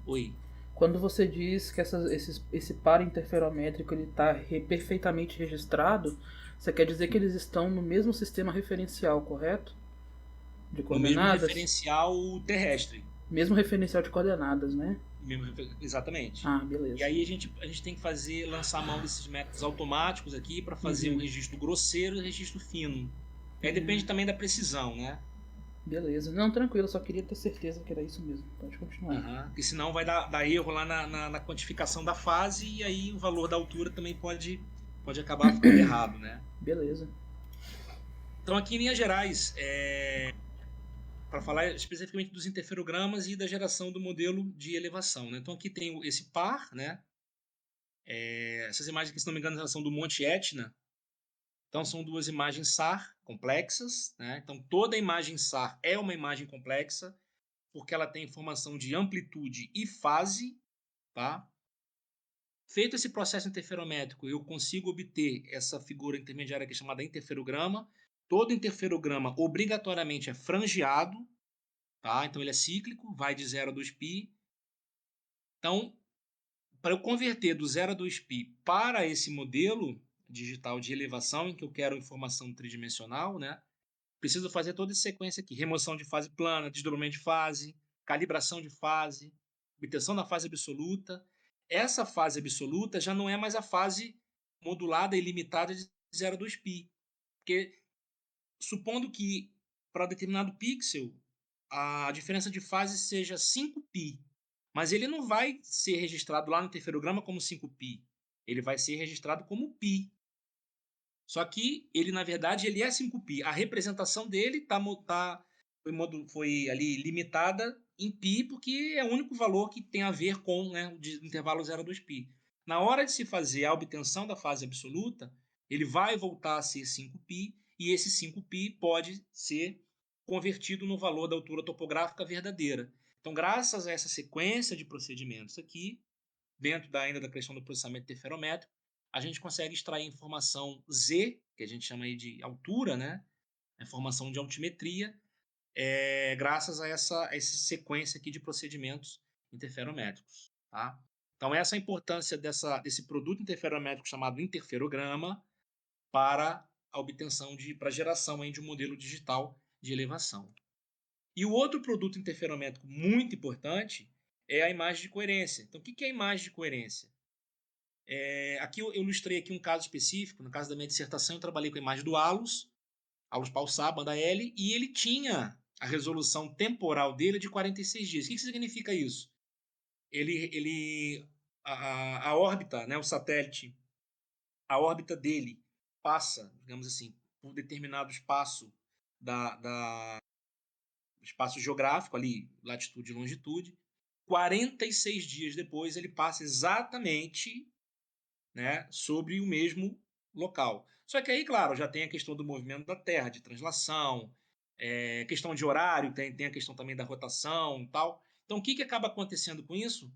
Oi. quando você diz que esse par interferométrico está perfeitamente registrado, você quer dizer que eles estão no mesmo sistema referencial, correto? De No mesmo coordenadas? referencial terrestre. Mesmo referencial de coordenadas, né? Exatamente. Ah, beleza. E aí a gente tem que lançar a mão desses métodos automáticos aqui para fazer o registro grosseiro e o registro fino. Aí depende também da precisão, né? Beleza. Não, tranquilo, só queria ter certeza que era isso mesmo. Pode continuar. Porque senão vai dar erro lá na quantificação da fase e aí o valor da altura também pode acabar ficando errado, né? Beleza. Então aqui em linhas gerais, para falar especificamente dos interferogramas e da geração do modelo de elevação, né? Então aqui tem esse par, né? Essas imagens aqui, se não me engano, são do Monte Etna. Então são duas imagens SAR complexas, né? Então toda imagem SAR é uma imagem complexa porque ela tem informação de amplitude e fase, tá? Feito esse processo interferométrico, eu consigo obter essa figura intermediária aqui chamada interferograma. Todo interferograma obrigatoriamente é frangeado, tá? Então ele é cíclico, vai de 0 a 2π. Então, para eu converter do 0 a 2π para esse modelo digital de elevação, em que eu quero informação tridimensional, né? Preciso fazer toda essa sequência aqui: remoção de fase plana, desdobramento de fase, calibração de fase, obtenção da fase absoluta. Essa fase absoluta já não é mais a fase modulada e limitada de 0 a 2π. Porque, supondo que para determinado pixel a diferença de fase seja 5π, mas ele não vai ser registrado lá no interferograma como 5π. Ele vai ser registrado como π. Só que ele, na verdade, ele é 5π. A representação dele foi ali limitada em π, porque é o único valor que tem a ver com, né, o intervalo 0 a 2π. Na hora de se fazer a obtenção da fase absoluta, ele vai voltar a ser 5π, e esse 5π pode ser convertido no valor da altura topográfica verdadeira. Então, graças a essa sequência de procedimentos aqui, dentro ainda da questão do processamento interferométrico, a gente consegue extrair informação Z, que a gente chama aí de altura, né? A informação de altimetria, graças a essa sequência aqui de procedimentos interferométricos. Tá? Então, essa é a importância desse produto interferométrico chamado interferograma para a obtenção para a geração aí de um modelo digital de elevação. E o outro produto interferométrico muito importante é a imagem de coerência. Então, o que é a imagem de coerência? Aqui eu ilustrei aqui um caso específico. No caso da minha dissertação, eu trabalhei com a imagem do Alus Pulsar, banda L, e ele tinha a resolução temporal dele de 46 dias. O que significa isso? A órbita, né, o satélite, a órbita dele passa, digamos assim, por determinado espaço espaço geográfico, ali, latitude e longitude. 46 dias depois, ele passa exatamente, né, sobre o mesmo local. Só que aí, claro, já tem a questão do movimento da Terra, de translação, questão de horário, tem a questão também da rotação e tal. Então, o que acaba acontecendo com isso?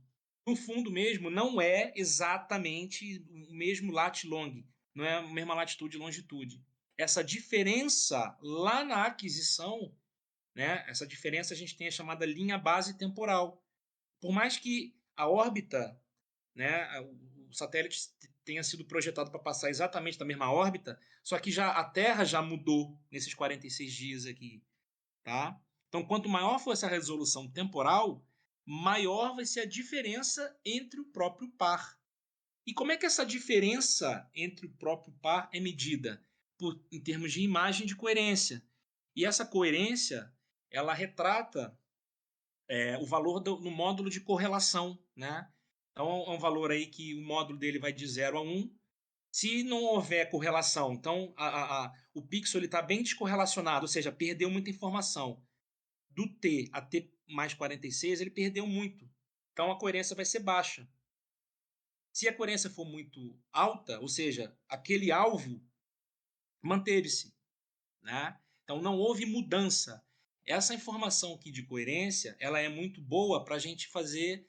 No fundo mesmo, não é exatamente o mesmo lat-long, não é a mesma latitude e longitude. Essa diferença lá na aquisição, né, essa diferença a gente tem a chamada linha base temporal. Por mais que a órbita, né, o satélite tenha sido projetado para passar exatamente na mesma órbita, só que já a Terra já mudou nesses 46 dias aqui, tá? Então, quanto maior for essa resolução temporal, maior vai ser a diferença entre o próprio par. E como é que essa diferença entre o próprio par é medida? Em termos de imagem de coerência. E essa coerência, ela retrata o valor no módulo de correlação, né? Então, é um valor aí que o módulo dele vai de 0 a 1. Se não houver correlação, então o pixel está bem descorrelacionado, ou seja, perdeu muita informação. Do T a T mais 46, ele perdeu muito. Então, a coerência vai ser baixa. Se a coerência for muito alta, ou seja, aquele alvo manteve-se, né? Então, não houve mudança. Essa informação aqui de coerência, ela é muito boa para a gente fazer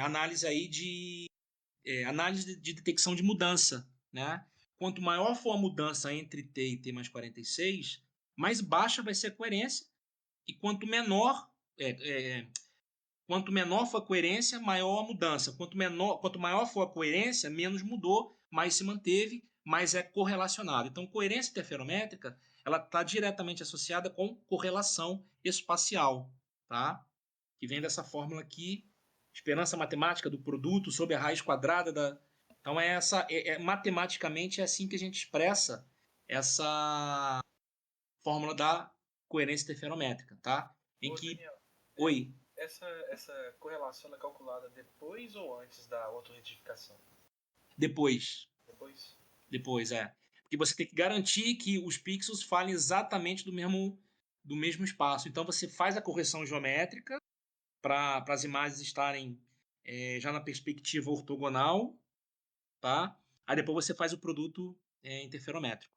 análise aí análise de detecção de mudança, né? Quanto maior for a mudança entre T e T mais 46, mais baixa vai ser a coerência, e quanto menor for a coerência, maior a mudança. Quanto maior for a coerência, menos mudou, mais se manteve, mais é correlacionado. Então, coerência interferométrica, ela está diretamente associada com correlação espacial, tá? Que vem dessa fórmula aqui, esperança matemática do produto sobre a raiz quadrada da... Então, matematicamente é assim que a gente expressa essa fórmula da coerência interferométrica, tá? Em Ô, que... Daniel, Oi, essa correlação é calculada depois ou antes da autorretificação? depois. Depois? Depois, é. Porque você tem que garantir que os pixels falem exatamente do mesmo espaço. Então, você faz a correção geométrica para as imagens estarem já na perspectiva ortogonal, tá? Aí depois você faz o produto interferométrico.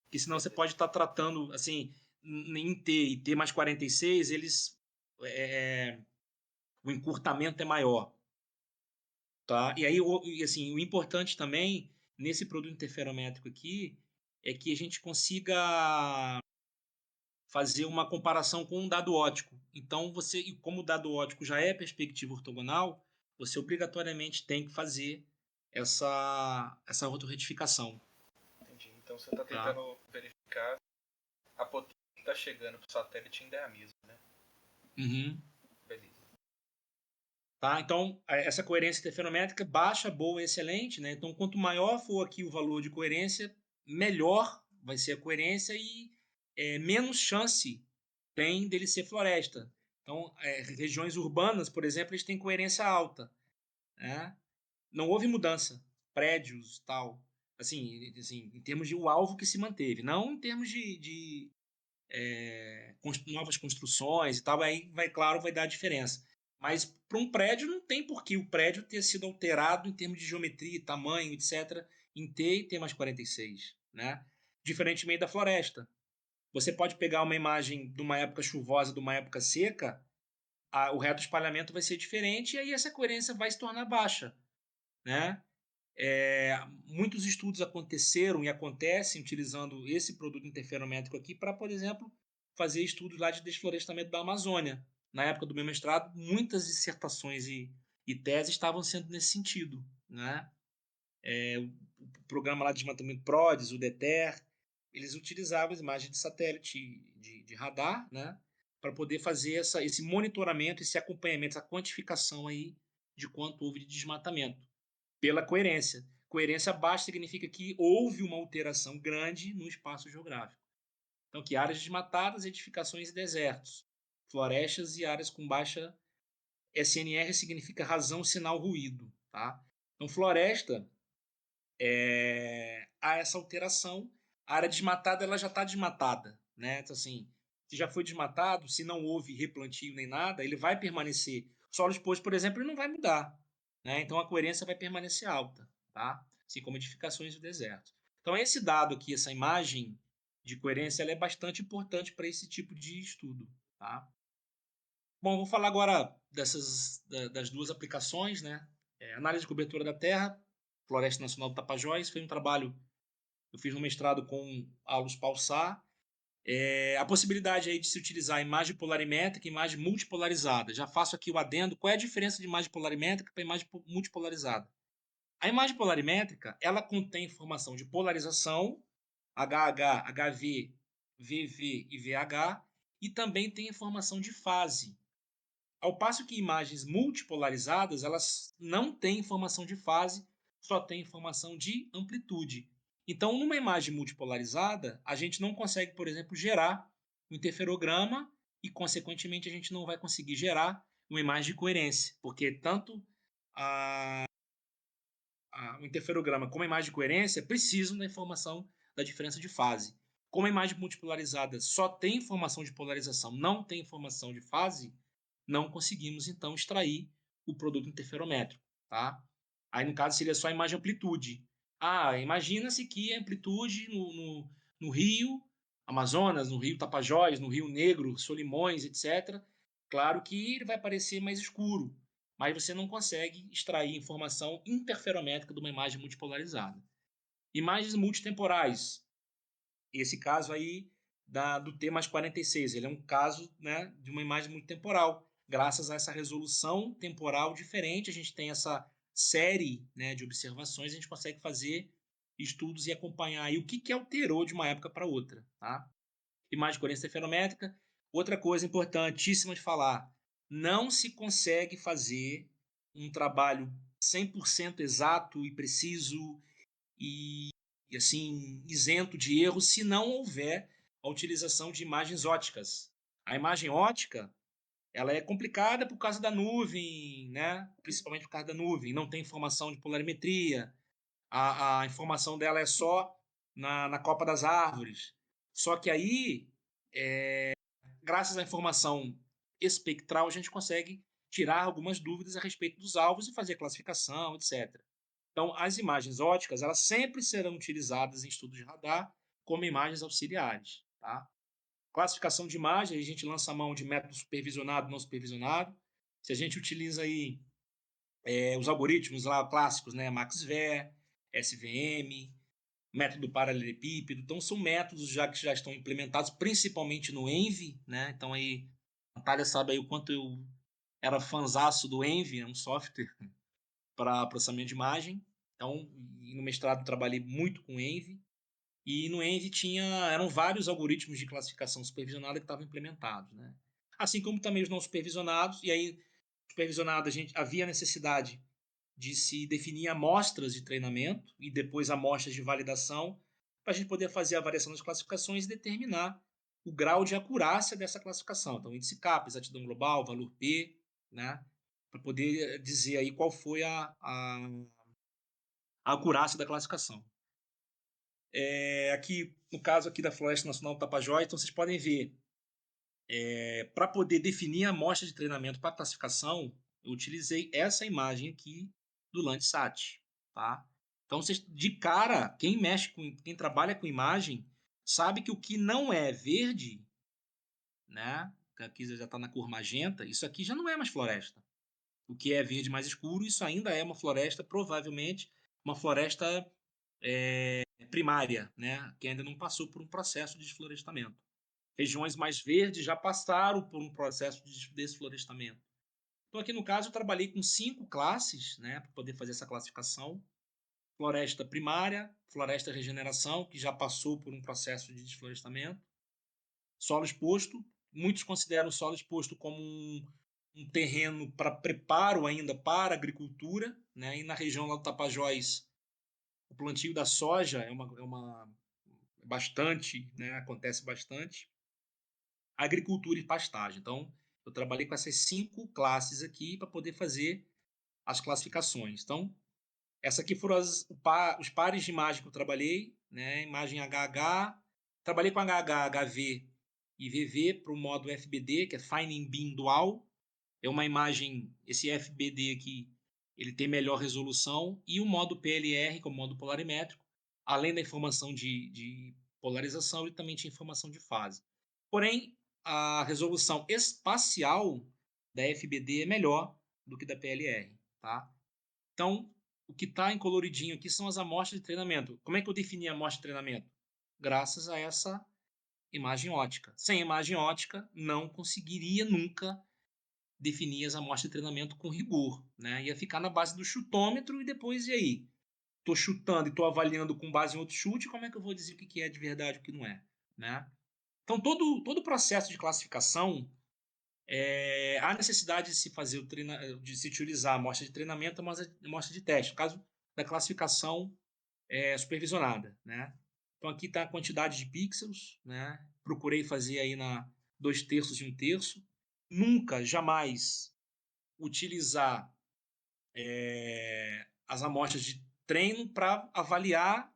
Porque senão você pode estar tratando, assim, em T e T mais 46, o encurtamento é maior, tá? E aí, assim, o importante também nesse produto interferométrico aqui é que a gente consiga fazer uma comparação com um dado ótico. Então, como o dado ótico já é perspectiva ortogonal, você obrigatoriamente tem que fazer essa autorretificação. Entendi. Então você está Tá? tentando verificar a potência que está chegando para o satélite ainda é a mesma, né? Uhum. Beleza. Tá? Então, essa coerência interferométrica, baixa, boa, excelente. Né? Então, quanto maior for aqui o valor de coerência, melhor vai ser a coerência e menos chance tem dele ser floresta. Então, regiões urbanas, por exemplo, eles têm coerência alta. Né? Não houve mudança. Prédios, tal. Assim, em termos de o alvo que se manteve. Não em termos de novas construções e tal. Aí, claro, vai dar diferença. Mas para um prédio não tem por que o prédio ter sido alterado em termos de geometria, tamanho, etc., em T e T mais 46. Né? Diferentemente da floresta. Você pode pegar uma imagem de uma época chuvosa, de uma época seca, o reto espalhamento vai ser diferente e aí essa coerência vai se tornar baixa. Né? Muitos estudos aconteceram e acontecem utilizando esse produto interferométrico aqui para, por exemplo, fazer estudos lá de desflorestamento da Amazônia. Na época do meu mestrado, muitas dissertações e teses estavam sendo nesse sentido. Né? O programa lá de desmatamento PRODES, o DETER, eles utilizavam as imagens de satélite de radar, né, para poder fazer esse monitoramento, esse acompanhamento, essa quantificação aí de quanto houve de desmatamento, pela coerência. Coerência baixa significa que houve uma alteração grande no espaço geográfico. Então, que áreas desmatadas, edificações e desertos. Florestas e áreas com baixa SNR significa razão, sinal, ruído. Tá? Então, floresta há essa alteração. A área desmatada ela já está desmatada, né? Então, assim, se já foi desmatado, se não houve replantio nem nada, ele vai permanecer. O solo exposto, por exemplo, ele não vai mudar, né? Então a coerência vai permanecer alta, tá? Assim como edificações do deserto. Então esse dado aqui, essa imagem de coerência, ela é bastante importante para esse tipo de estudo, tá? Bom, vou falar agora das duas aplicações, né? Análise de cobertura da terra, Floresta Nacional do Tapajós, foi um trabalho eu fiz um mestrado com Aulus Palsar. A possibilidade aí de se utilizar imagem polarimétrica e imagem multipolarizada. Já faço aqui o adendo. Qual é a diferença de imagem polarimétrica para imagem multipolarizada? A imagem polarimétrica, ela contém informação de polarização, HH, HV, VV e VH, e também tem informação de fase. Ao passo que imagens multipolarizadas, elas não têm informação de fase, só têm informação de amplitude. Então, numa imagem multipolarizada, a gente não consegue, por exemplo, gerar um interferograma e, consequentemente, a gente não vai conseguir gerar uma imagem de coerência, porque tanto o interferograma como a imagem de coerência precisam da informação da diferença de fase. Como a imagem multipolarizada só tem informação de polarização, não tem informação de fase, não conseguimos, então, extrair o produto interferométrico. Tá? Aí, no caso, seria só a imagem amplitude. Imagina-se que a amplitude no Rio Amazonas, no Rio Tapajós, no Rio Negro, Solimões, etc. Claro que ele vai parecer mais escuro, mas você não consegue extrair informação interferométrica de uma imagem multipolarizada. Imagens multitemporais. Esse caso aí do T mais 46, ele é um caso, né, de uma imagem multitemporal. Graças a essa resolução temporal diferente, a gente tem essa série, né, de observações, a gente consegue fazer estudos e acompanhar aí o que alterou de uma época para outra. Tá? Imagem de coerência interferométrica. Outra coisa importantíssima de falar, não se consegue fazer um trabalho 100% exato e preciso e assim, isento de erros se não houver a utilização de imagens óticas. A imagem ótica, ela é complicada por causa da nuvem, né? Principalmente por causa da nuvem, não tem informação de polarimetria, a informação dela é só na copa das árvores. Só que aí, graças à informação espectral, a gente consegue tirar algumas dúvidas a respeito dos alvos e fazer classificação, etc. Então, as imagens óticas, elas sempre serão utilizadas em estudos de radar como imagens auxiliares, tá? Classificação de imagem, a gente lança a mão de método supervisionado, não supervisionado. Se a gente utiliza aí os algoritmos lá clássicos, né, Maxver, SVM, método paralelepípedo, então são métodos já que já estão implementados, principalmente no Envy, né? Então aí a Natália sabe aí o quanto eu era fanzaço do Envy, é um software para processamento de imagem. Então, no mestrado trabalhei muito com Envy. E no Envy eram vários algoritmos de classificação supervisionada que estavam implementados, né? Assim como também os não supervisionados. E aí, supervisionado, havia necessidade de se definir amostras de treinamento e depois amostras de validação para a gente poder fazer a variação das classificações e determinar o grau de acurácia dessa classificação. Então, índice CAP, exatidão global, valor P, né? Para poder dizer aí qual foi a acurácia da classificação. Aqui, no caso aqui da Floresta Nacional do Tapajós, então vocês podem ver, para poder definir a amostra de treinamento para classificação, eu utilizei essa imagem aqui do Landsat, tá? Então, vocês, de cara, quem trabalha com imagem, sabe que o que não é verde, né? Que aqui já está na cor magenta, isso aqui já não é mais floresta. O que é verde mais escuro, isso ainda é uma floresta, provavelmente uma floresta primária, né, que ainda não passou por um processo de desflorestamento. Regiões mais verdes já passaram por um processo de desflorestamento. Então, aqui no caso, eu trabalhei com 5 classes, né, para poder fazer essa classificação. Floresta primária, floresta regeneração, que já passou por um processo de desflorestamento. Solo exposto, muitos consideram o solo exposto como um terreno para preparo ainda para a agricultura, né, e na região lá do Tapajós, o plantio da soja bastante, né, acontece bastante. Agricultura e pastagem. Então, eu trabalhei com essas 5 classes aqui para poder fazer as classificações. Então, essa aqui foram os pares de imagem que eu trabalhei, né? Imagem HH, trabalhei com HH, HV e VV para o modo FBD, que é Finding Beam Dual. É uma imagem, esse FBD aqui, ele tem melhor resolução, e o modo PLR, que é o modo polarimétrico, além da informação de polarização, ele também tinha informação de fase. Porém, a resolução espacial da FBD é melhor do que da PLR, tá? Então, o que está em coloridinho aqui são as amostras de treinamento. Como é que eu defini a amostra de treinamento? Graças a essa imagem ótica. Sem imagem ótica, não conseguiria nunca definir as amostras de treinamento com rigor, né? Ia ficar na base do chutômetro e depois, e aí? Estou chutando e estou avaliando com base em outro chute, como é que eu vou dizer o que é de verdade e o que não é, né? Então, todo o processo de classificação, há necessidade de se fazer de se utilizar a amostra de treinamento e a amostra de teste, no caso da classificação supervisionada, né? Então, aqui está a quantidade de pixels, né? Procurei fazer aí na 2/3 e 1/3. Nunca, jamais utilizar as amostras de treino para avaliar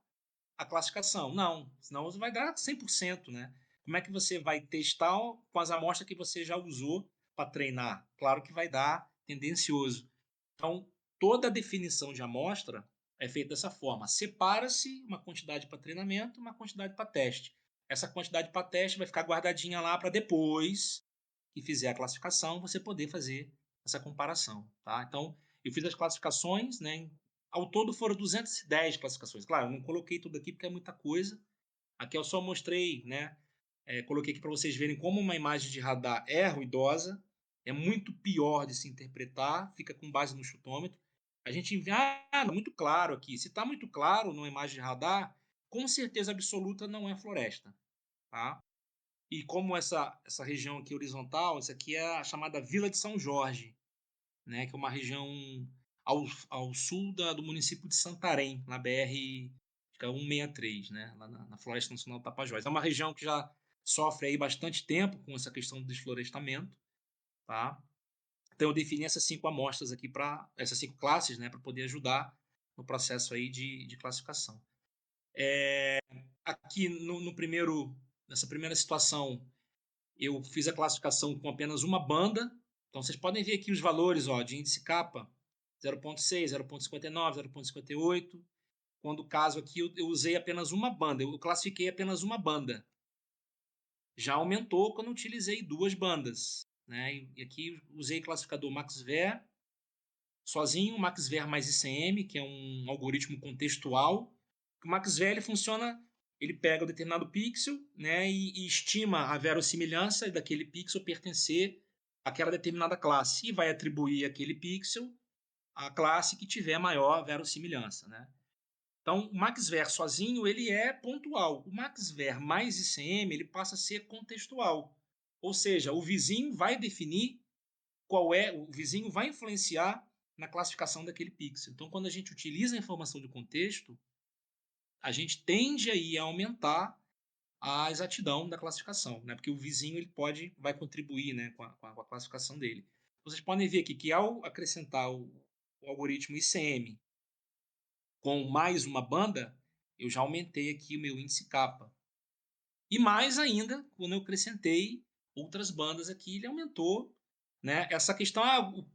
a classificação. Não, senão você vai dar 100%, né? Como é que você vai testar com as amostras que você já usou para treinar? Claro que vai dar tendencioso. Então, toda a definição de amostra é feita dessa forma. Separa-se uma quantidade para treinamento e uma quantidade para teste. Essa quantidade para teste vai ficar guardadinha lá para depois que fizer a classificação, você poder fazer essa comparação, tá? Então, eu fiz as classificações, né? Ao todo foram 210 classificações. Claro, eu não coloquei tudo aqui porque é muita coisa. Aqui eu só mostrei, né? Coloquei aqui para vocês verem como uma imagem de radar é ruidosa, é muito pior de se interpretar, fica com base no chutômetro. A gente vê, muito claro aqui. Se está muito claro numa imagem de radar, com certeza absoluta não é floresta, tá? E como essa região aqui horizontal, isso aqui é a chamada Vila de São Jorge, né, que é uma região ao sul do município de Santarém, na BR 163, né, lá na Floresta Nacional do Tapajós. É uma região que já sofre aí bastante tempo com essa questão do desflorestamento, tá? Então eu defini essas 5 amostras aqui essas 5 classes, né, para poder ajudar no processo aí de classificação. Aqui nessa primeira situação, eu fiz a classificação com apenas uma banda. Então vocês podem ver aqui os valores, ó, de índice kappa 0,6, 0,59, 0,58. Quando o caso aqui eu usei apenas uma banda, eu classifiquei apenas uma banda. Já aumentou quando eu utilizei 2 bandas, né? E aqui usei classificador MaxVer sozinho, MaxVer mais ICM, que é um algoritmo contextual. O MaxVer ele funciona, ele pega um determinado pixel, né, e estima a verossimilhança daquele pixel pertencer àquela determinada classe e vai atribuir aquele pixel à classe que tiver maior verossimilhança, né? Então, o MaxVer sozinho ele é pontual. O MaxVer mais ICM ele passa a ser contextual. Ou seja, o vizinho vai definir o vizinho vai influenciar na classificação daquele pixel. Então, quando a gente utiliza a informação de contexto, a gente tende aí a aumentar a exatidão da classificação, né? Porque o vizinho ele vai contribuir, né, com a classificação dele. Vocês podem ver aqui que ao acrescentar o algoritmo ICM com mais uma banda, eu já aumentei aqui o meu índice kappa. E mais ainda, quando eu acrescentei outras bandas aqui, ele aumentou, né? Essa questão,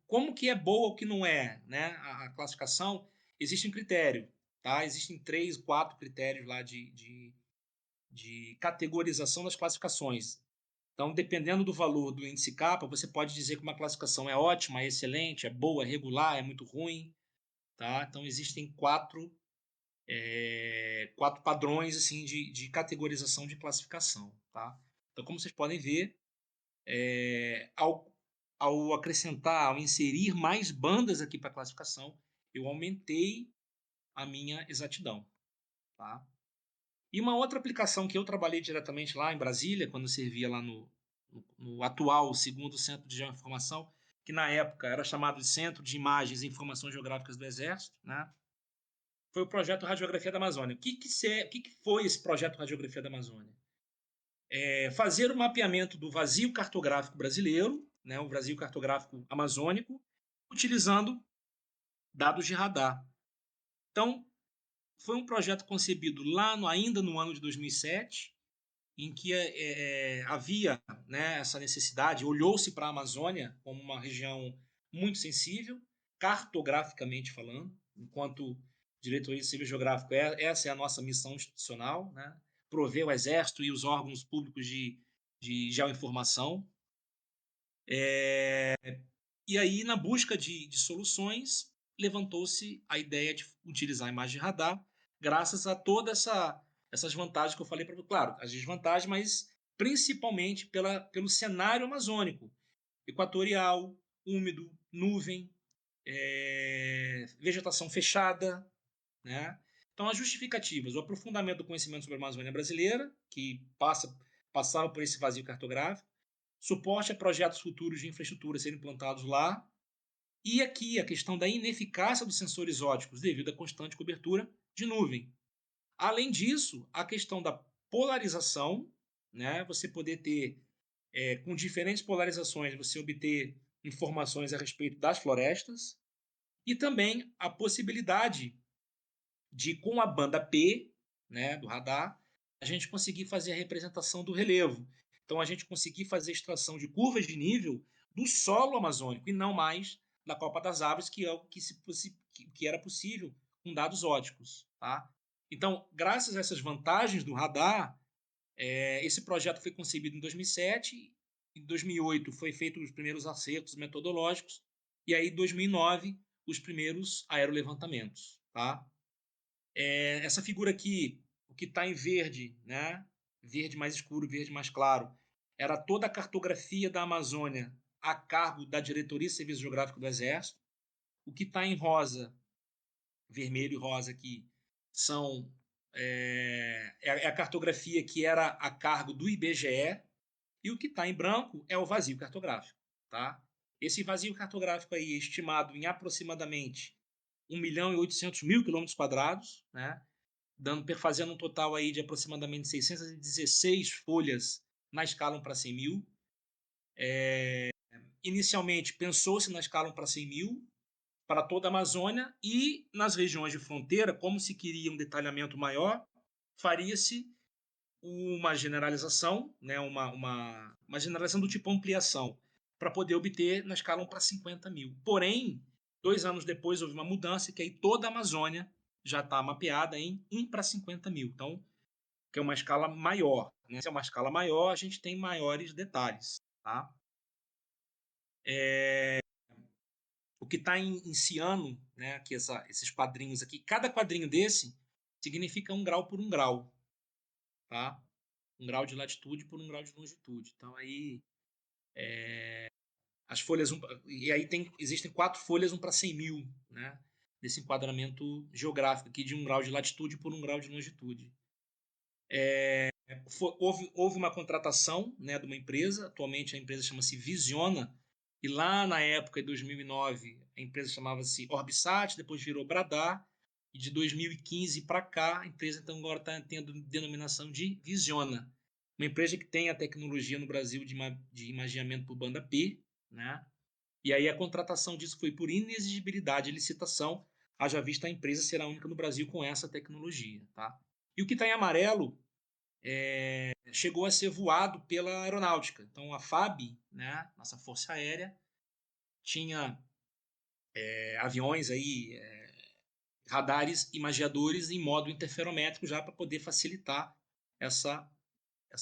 como que é boa ou que não é, né? A classificação, existe um critério, tá? Existem 3, 4 critérios lá de categorização das classificações. Então, dependendo do valor do índice kappa, você pode dizer que uma classificação é ótima, é excelente, é boa, é regular, é muito ruim, tá? Então, existem 4 padrões assim de categorização de classificação, tá? Então, como vocês podem ver, ao acrescentar, ao inserir mais bandas aqui para classificação, eu aumentei a minha exatidão, tá? E uma outra aplicação que eu trabalhei diretamente lá em Brasília, quando eu servia lá no atual segundo Centro de Geoinformação, que na época era chamado de Centro de Imagens e Informações Geográficas do Exército, né? Foi o projeto Radiografia da Amazônia. O que foi esse projeto Radiografia da Amazônia? Fazer o mapeamento do vazio cartográfico brasileiro, né, o vazio cartográfico amazônico, utilizando dados de radar. Então, foi um projeto concebido ainda no ano de 2007, em que havia, né, essa necessidade, olhou-se para a Amazônia como uma região muito sensível, cartograficamente falando, enquanto diretoria de serviço geográfico, essa é a nossa missão institucional, né, prover o Exército e os órgãos públicos de geoinformação. E aí, na busca de soluções, levantou-se a ideia de utilizar a imagem de radar, graças a todas essas vantagens que eu falei para claro, as desvantagens, mas principalmente pelo cenário amazônico, equatorial, úmido, nuvem, vegetação fechada, né? Então, as justificativas, o aprofundamento do conhecimento sobre a Amazônia brasileira, que passava por esse vazio cartográfico, suporte a projetos futuros de infraestrutura serem implantados lá, e aqui a questão da ineficácia dos sensores ópticos devido à constante cobertura de nuvem. Além disso, a questão da polarização, né? Você poder ter, com diferentes polarizações, você obter informações a respeito das florestas, e também a possibilidade de, com a banda P, né, do radar, a gente conseguir fazer a representação do relevo. Então, a gente conseguir fazer extração de curvas de nível do solo amazônico e não mais da copa das árvores, que é o que era possível com dados óticos. Tá? Então, graças a essas vantagens do radar, esse projeto foi concebido em 2007, em 2008 foi feito os primeiros acertos metodológicos, e aí em 2009 os primeiros aerolevantamentos. Tá? Essa figura aqui, o que está em verde, né? Verde mais escuro, verde mais claro, era toda a cartografia da Amazônia a cargo da Diretoria de Serviço Geográfico do Exército. O que está em rosa, vermelho e rosa aqui, é a cartografia que era a cargo do IBGE, E o que está em branco é o vazio cartográfico. Tá? Esse vazio cartográfico aí é estimado em aproximadamente 1.800.000 km², né? Fazendo um total aí de aproximadamente 616 folhas na escala 1 para 100.000. Inicialmente, pensou-se na escala 1 para 100.000 para toda a Amazônia e nas regiões de fronteira, como se queria um detalhamento maior, faria-se uma generalização, né, uma generalização do tipo ampliação, para poder obter na escala 1 para 50.000. Porém, 2 anos depois houve uma mudança que aí toda a Amazônia já está mapeada em 1 para 50.000. Então, que é uma escala maior. Né? Se é uma escala maior, a gente tem maiores detalhes. Tá? O que está em ciano, né, aqui esses quadrinhos aqui, cada quadrinho desse significa 1 grau por 1 grau. Tá? 1 grau de latitude por 1 grau de longitude. Então, aí, as folhas... E aí existem 4 folhas 1 para 100.000, né? Desse enquadramento geográfico aqui de 1 grau de latitude por 1 grau de longitude. Houve uma contratação, né, de uma empresa, atualmente a empresa chama-se Visiona, e lá na época de 2009 a empresa chamava-se Orbisat, depois virou Bradar, e de 2015 para cá a empresa então agora está tendo denominação de Visiona, uma empresa que tem a tecnologia no Brasil de imageamento por banda P, né? E aí a contratação disso foi por inexigibilidade de licitação, haja vista a empresa ser a única no Brasil com essa tecnologia. Tá? E o que está em amarelo chegou a ser voado pela aeronáutica. Então a FAB, né, nossa Força Aérea, tinha aviões aí, radares imagiadores em modo interferométrico já para poder facilitar essa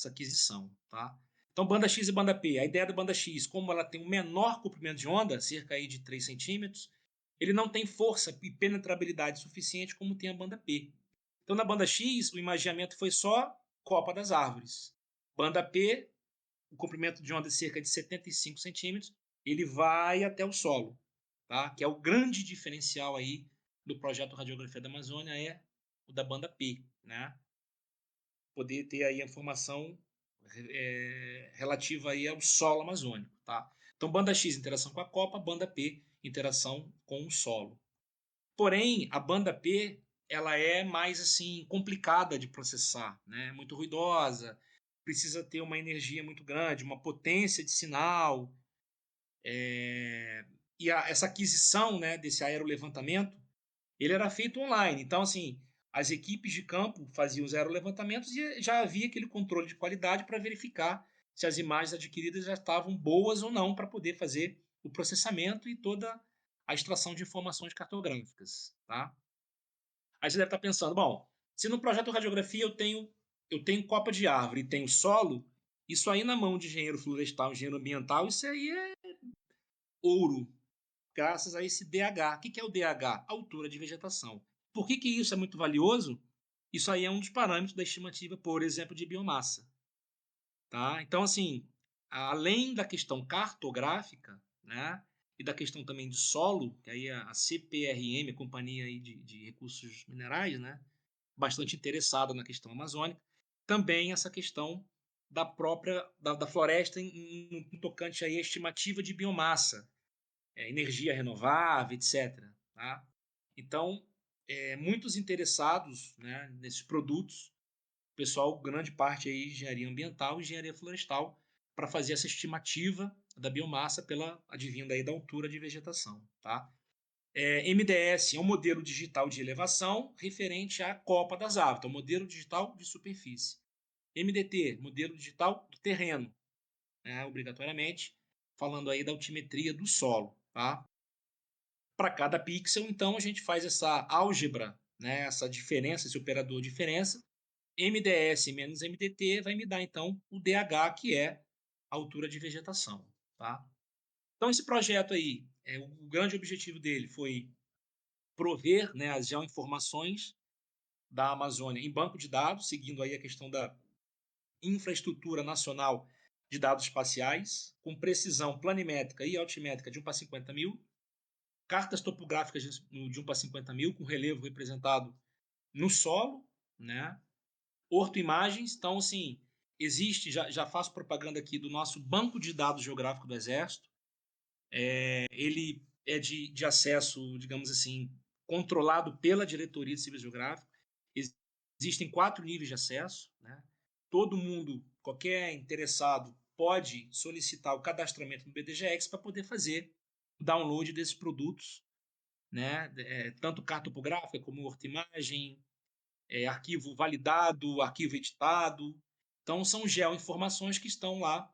aquisição. Tá? Então, banda X e banda P. A ideia da banda X, como ela tem um menor comprimento de onda, cerca aí de 3 centímetros, ele não tem força e penetrabilidade suficiente como tem a banda P. Então, na banda X, o imageamento foi só copa das árvores. Banda P, o comprimento de onda é cerca de 75 centímetros, ele vai até o solo, tá? Que é o grande diferencial aí do projeto Radiografia da Amazônia, é o da banda P, né? Poder ter aí a informação relativa aí ao solo amazônico, tá? Então, banda X, interação com a copa, banda P, interação com o solo. Porém, a banda P, ela é mais assim complicada de processar, né? Muito ruidosa, precisa ter uma energia muito grande, uma potência de sinal, e essa aquisição, né, desse aerolevantamento, ele era feito online. Então, assim, as equipes de campo faziam os aerolevantamentos e já havia aquele controle de qualidade para verificar se as imagens adquiridas já estavam boas ou não para poder fazer o processamento e toda a extração de informações cartográficas. Tá? Aí você deve estar pensando, bom, se no projeto radiografia eu tenho copa de árvore e tenho solo, isso aí na mão de engenheiro florestal, engenheiro ambiental, isso aí é ouro, graças a esse DH. O que é o DH? Altura de vegetação. Por que isso é muito valioso? Isso aí é um dos parâmetros da estimativa, por exemplo, de biomassa. Tá? Então, assim, além da questão cartográfica, né, e da questão também de solo, que aí a CPRM, a Companhia aí de Recursos Minerais, né, bastante interessada na questão amazônica, também essa questão da própria da floresta no tocante aí à estimativa de biomassa, energia renovável, etc. Tá? Então, muitos interessados, né, nesses produtos, pessoal, grande parte aí de engenharia ambiental e engenharia florestal, para fazer essa estimativa da biomassa pela advinda aí da altura de vegetação. Tá? MDS é um modelo digital de elevação referente à copa das árvores, então modelo digital de superfície. MDT, modelo digital do terreno, né, obrigatoriamente, falando aí da altimetria do solo. Tá? Para cada pixel, então, a gente faz essa álgebra, né, essa diferença, esse operador diferença. MDS menos MDT vai me dar, então, o DH, que é a altura de vegetação. Tá? Então, esse projeto aí, o grande objetivo dele foi prover, né, as geoinformações da Amazônia em banco de dados, seguindo aí a questão da infraestrutura nacional de dados espaciais, com precisão planimétrica e altimétrica de 1 para 50.000, cartas topográficas de 1 para 50.000, com relevo representado no solo, né? Ortoimagens, então, assim, existe, já faço propaganda aqui do nosso banco de dados geográfico do Exército. Ele é de acesso, digamos assim, controlado pela Diretoria de Serviço Geográfico. Existem 4 níveis de acesso, né? Todo mundo, qualquer interessado, pode solicitar o cadastramento no BDGEX para poder fazer o download desses produtos, né? Tanto carta topográfica como ortoimagem, arquivo validado, arquivo editado. Então, são geoinformações que estão lá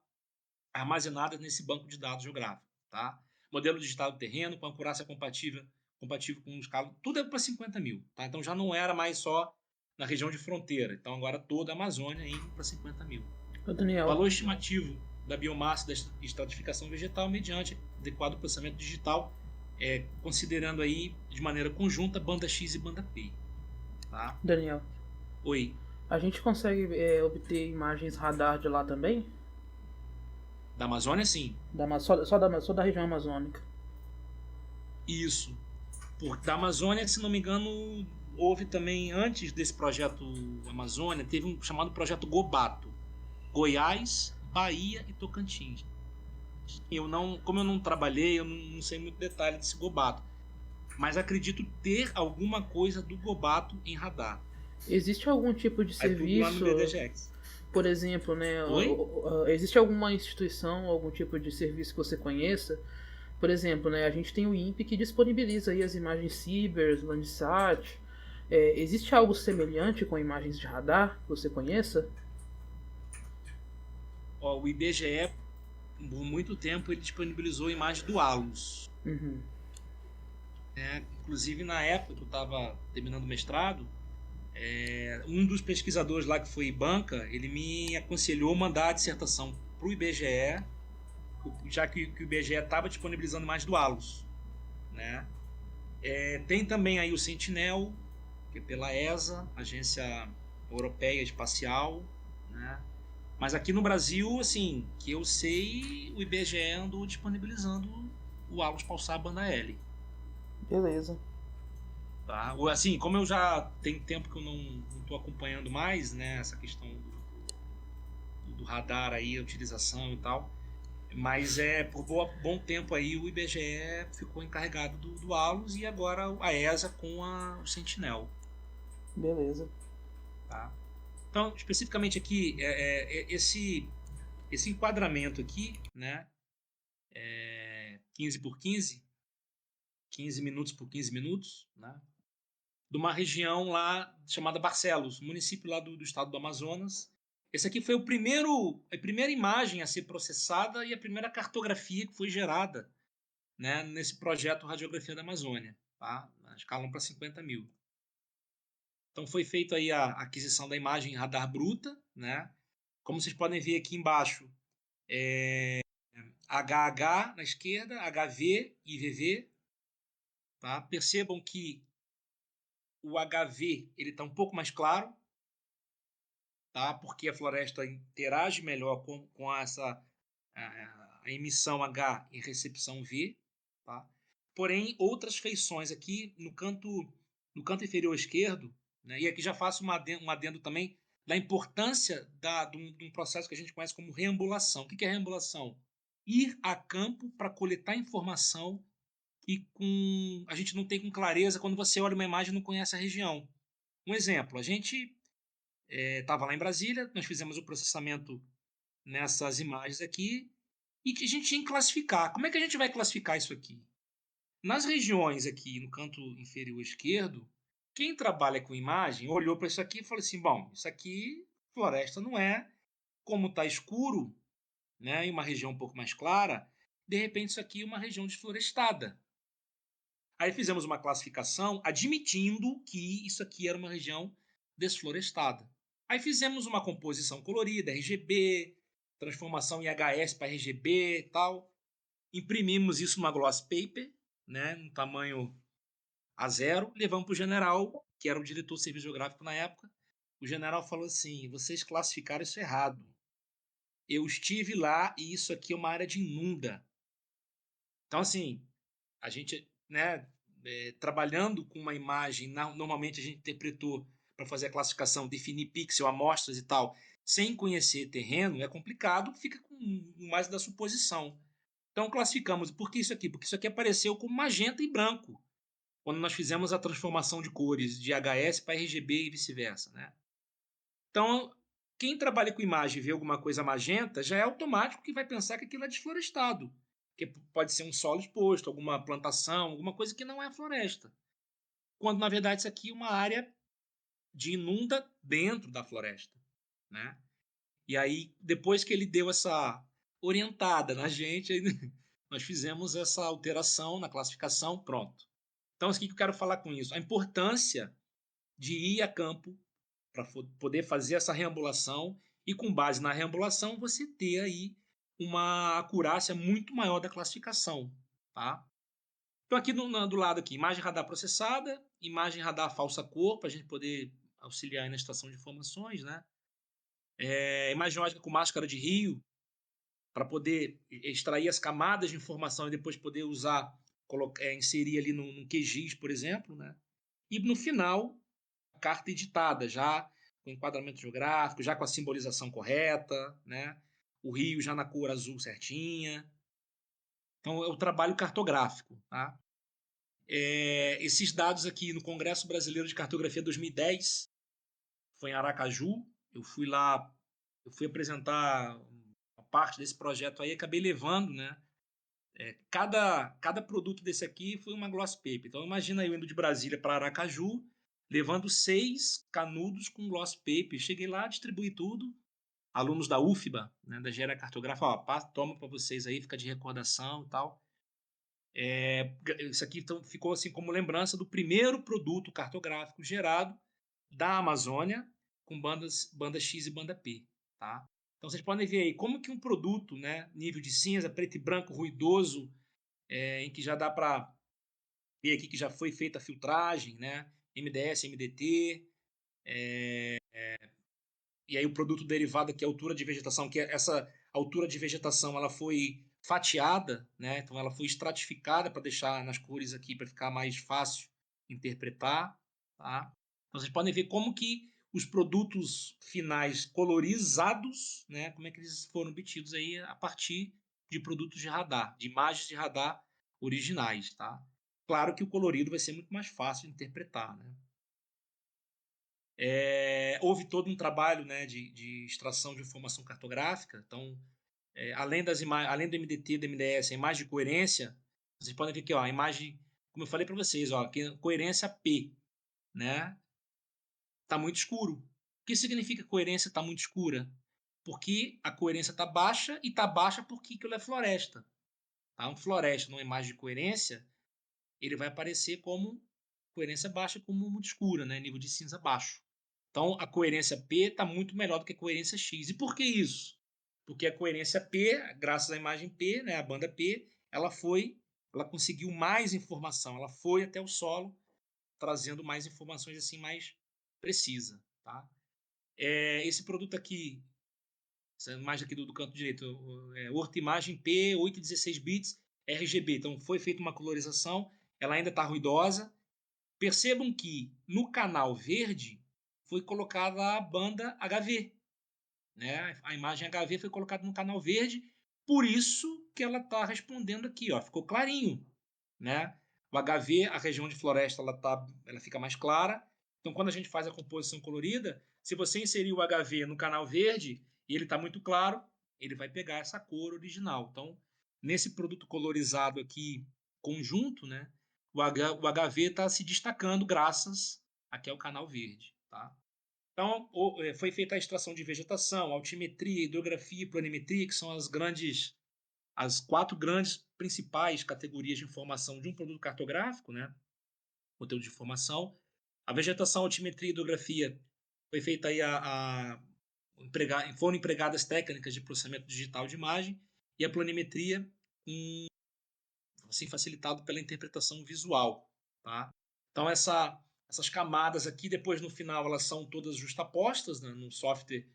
armazenadas nesse banco de dados geográfico. Tá? Modelo digital do terreno, com acurácia compatível com os calos, tudo é para 50 mil. Tá? Então, já não era mais só na região de fronteira. Então, agora toda a Amazônia indo para 50 mil. Ô, Daniel, Valor estimativo da biomassa da estratificação vegetal mediante adequado processamento digital, considerando aí de maneira conjunta banda X e banda P. Tá? Daniel, Oi. a gente consegue obter imagens radar de lá também? Da Amazônia, sim. Só da região amazônica. Isso. Da Amazônia, se não me engano, houve também, antes desse projeto Amazônia, teve um chamado projeto Gobato. Goiás, Bahia e Tocantins. Como eu não trabalhei, eu não sei muito detalhe desse Gobato. Mas acredito ter alguma coisa do Gobato em radar. Existe algum tipo de serviço, por exemplo, né? Existe alguma instituição, algum tipo de serviço que você conheça? Por exemplo, né, a gente tem o INPE que disponibiliza aí as imagens Cibers, Landsat. Existe algo semelhante com imagens de radar que você conheça? O IBGE, por muito tempo, ele disponibilizou imagem do ALUS. Uhum. Inclusive, na época que eu estava terminando o mestrado, um dos pesquisadores lá que foi IBANCA, ele me aconselhou mandar a dissertação para o IBGE, já que o IBGE estava disponibilizando mais do ALUS, né? Tem também aí o Sentinel, que é pela ESA, Agência Europeia Espacial, né? Mas aqui no Brasil, assim, que eu sei, o IBGE andou disponibilizando o ALUS Pulsar banda L. Beleza. Tá? Assim, como eu já tenho tempo que eu não estou acompanhando mais, né, essa questão do radar aí, a utilização e tal, mas por bom tempo aí o IBGE ficou encarregado do ALUS e agora a ESA com o Sentinel. Beleza. Tá? Então, especificamente aqui, esse enquadramento aqui, né, 15 por 15 minutos por 15 minutos, né, de uma região lá chamada Barcelos, município lá do estado do Amazonas. Esse aqui foi a primeira imagem a ser processada e a primeira cartografia que foi gerada, né, nesse projeto Radiografia da Amazônia, tá? Na escala para 50 mil. Então foi feita aí a aquisição da imagem radar bruta, né? Como vocês podem ver aqui embaixo, HH na esquerda, HV e VV. Tá? Percebam que o HV ele está um pouco mais claro, tá? Porque a floresta interage melhor com essa a emissão H e recepção V. Tá? Porém, outras feições aqui no canto inferior esquerdo, né? E aqui já faço um adendo também da importância de um processo que a gente conhece como reambulação. O que é reambulação? Ir a campo para coletar informação que a gente não tem com clareza quando você olha uma imagem e não conhece a região. Um exemplo, a gente estava lá em Brasília, nós fizemos o processamento nessas imagens aqui e que a gente tinha que classificar. Como é que a gente vai classificar isso aqui? Nas regiões aqui no canto inferior esquerdo, quem trabalha com imagem olhou para isso aqui e falou assim, bom, isso aqui floresta não é, como está escuro, né, em uma região um pouco mais clara, de repente isso aqui é uma região desflorestada. Aí fizemos uma classificação admitindo que isso aqui era uma região desflorestada. Aí fizemos uma composição colorida, RGB, transformação em HS para RGB e tal. Imprimimos isso numa gloss paper, né, no tamanho A0, levamos para o general, que era o diretor de serviço geográfico na época. O general falou assim, vocês classificaram isso errado. Eu estive lá e isso aqui é uma área de inunda. Então, assim, a gente, né, trabalhando com uma imagem, normalmente a gente interpretou para fazer a classificação, definir pixel, amostras e tal, sem conhecer terreno, é complicado, fica com mais da suposição. Então classificamos, por que isso aqui? Porque isso aqui apareceu como magenta e branco, quando nós fizemos a transformação de cores de HS para RGB e vice-versa, né? Então, quem trabalha com imagem e vê alguma coisa magenta, já é automático que vai pensar que aquilo é desflorestado, que pode ser um solo exposto, alguma plantação, alguma coisa que não é floresta. Quando, na verdade, isso aqui é uma área de inunda dentro da floresta, né? E aí, depois que ele deu essa orientada na gente, nós fizemos essa alteração na classificação, pronto. Então, o que eu quero falar com isso? A importância de ir a campo para poder fazer essa reambulação e, com base na reambulação, você ter aí uma acurácia muito maior da classificação, tá? Então, aqui do lado aqui, imagem radar processada, imagem radar falsa cor, para a gente poder auxiliar na extração de informações, né? Imagem ótica com máscara de rio, para poder extrair as camadas de informação e depois poder usar, inserir ali no QGIS, por exemplo, né? E no final, a carta editada, já com enquadramento geográfico, já com a simbolização correta, né? O rio já na cor azul certinha. Então, é o trabalho cartográfico, tá? Esses dados aqui no Congresso Brasileiro de Cartografia 2010, foi em Aracaju, eu fui lá, eu fui apresentar uma parte desse projeto aí, acabei levando, né? Cada produto desse aqui foi uma gloss paper. Então imagina eu indo de Brasília para Aracaju, levando 6 canudos com gloss paper. Cheguei lá, distribuí tudo. Alunos da UFBA, né, da Engenharia Cartográfica, ó, toma para vocês aí, fica de recordação e tal. Isso aqui então, ficou assim como lembrança do primeiro produto cartográfico gerado da Amazônia com banda X e banda P, tá? Então vocês podem ver aí como que um produto, né, nível de cinza, preto e branco, ruidoso, em que já dá para ver aqui que já foi feita a filtragem, né, MDS, MDT, e aí o produto derivado aqui, a altura de vegetação, que essa altura de vegetação ela foi fatiada, né, então ela foi estratificada para deixar nas cores aqui para ficar mais fácil interpretar, tá? Então vocês podem ver como que os produtos finais colorizados, né, como é que eles foram obtidos aí a partir de produtos de radar, de imagens de radar originais, tá? Claro que o colorido vai ser muito mais fácil de interpretar, né? Houve todo um trabalho, né, de extração de informação cartográfica, então além do MDT e do MDS, a imagem de coerência, vocês podem ver aqui, ó, a imagem, como eu falei para vocês, ó, aqui, coerência P, né? Está muito escuro. O que significa coerência está muito escura? Porque a coerência está baixa e está baixa porque aquilo é floresta. Tá? Um floresta numa imagem de coerência, ele vai aparecer como coerência baixa, como muito escura, né? Nível de cinza baixo. Então a coerência P está muito melhor do que a coerência X. E por que isso? Porque a coerência P, graças à imagem P, né, a banda P, ela conseguiu mais informação, ela foi até o solo, trazendo mais informações assim mais precisa, tá? Esse produto aqui, essa imagem aqui do canto direito, Hortimagem P, 8 e 16 bits, RGB. Então foi feita uma colorização, ela ainda está ruidosa. Percebam que no canal verde foi colocada a banda HV, né? A imagem HV foi colocada no canal verde, por isso que ela está respondendo aqui, ó, ficou clarinho, né? O HV, a região de floresta, ela fica mais clara. Então, quando a gente faz a composição colorida, se você inserir o HV no canal verde e ele está muito claro, ele vai pegar essa cor original. Então, nesse produto colorizado aqui, conjunto, né? O HV está se destacando graças aqui ao canal verde, tá? Então, foi feita a extração de vegetação, altimetria, hidrografia e planimetria, que são as 4 grandes principais categorias de informação de um produto cartográfico, né? Conteúdo de informação. A vegetação, altimetria e hidrografia foi feita aí foram empregadas técnicas de processamento digital de imagem e a planimetria assim, facilitado pela interpretação visual, tá? Então essas camadas aqui, depois no final, elas são todas justapostas, né, no software,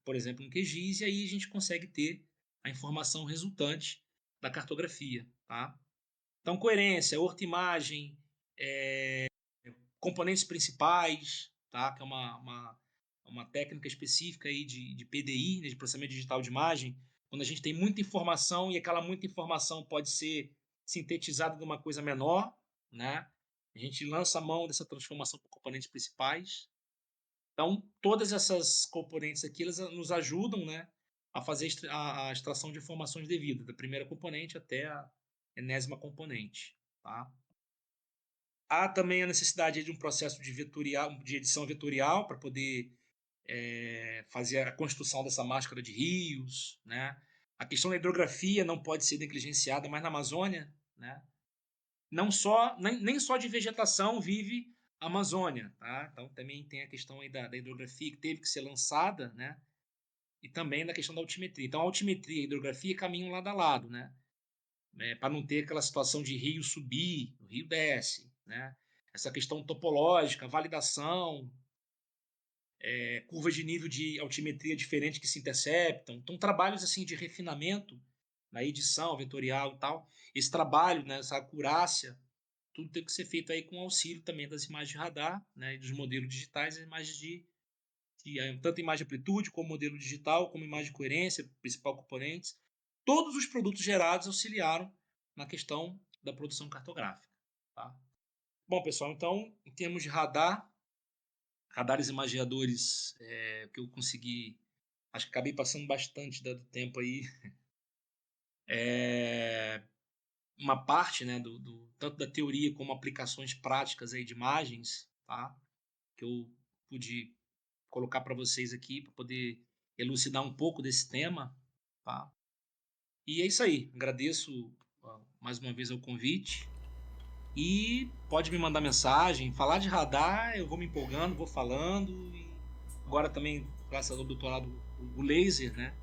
por exemplo, no QGIS, e aí a gente consegue ter a informação resultante da cartografia, tá? Então, coerência, ortoimagem, componentes principais, tá? Que é uma técnica específica aí de PDI, né, de processamento digital de imagem, quando a gente tem muita informação e aquela muita informação pode ser sintetizada de uma coisa menor, né? A gente lança a mão dessa transformação por componentes principais. Então, todas essas componentes aqui, elas nos ajudam, né, a fazer a extração de informações devidas, da primeira componente até a enésima componente, tá? Há também a necessidade de um processo de edição vetorial para poder fazer a construção dessa máscara de rios, né? A questão da hidrografia não pode ser negligenciada, mas na Amazônia, né? Não só, nem só de vegetação vive a Amazônia, tá? Então também tem a questão aí da hidrografia que teve que ser lançada, né? E também da questão da altimetria. Então a altimetria e a hidrografia caminham lado a lado, né? Para não ter aquela situação de rio subir, o rio desce, né? Essa questão topológica, validação, curvas de nível de altimetria diferente que se interceptam. Então, trabalhos assim de refinamento na edição vetorial e tal. Esse trabalho, né, essa acurácia, tudo tem que ser feito aí com auxílio também das imagens de radar, né, e dos modelos digitais, as imagens tanto imagem de amplitude, como modelo digital, como imagem de coerência, principal componentes. Todos os produtos gerados auxiliaram na questão da produção cartográfica. Tá? Bom, pessoal, então, em termos de radares imageadores, que eu consegui, acho que acabei passando bastante do tempo aí, uma parte, né, tanto da teoria como aplicações práticas aí de imagens, tá? Que eu pude colocar para vocês aqui para poder elucidar um pouco desse tema, tá? E é isso aí. Agradeço mais uma vez o convite e pode me mandar mensagem, falar de radar, eu vou me empolgando, vou falando e agora também graças ao doutorado o laser, né?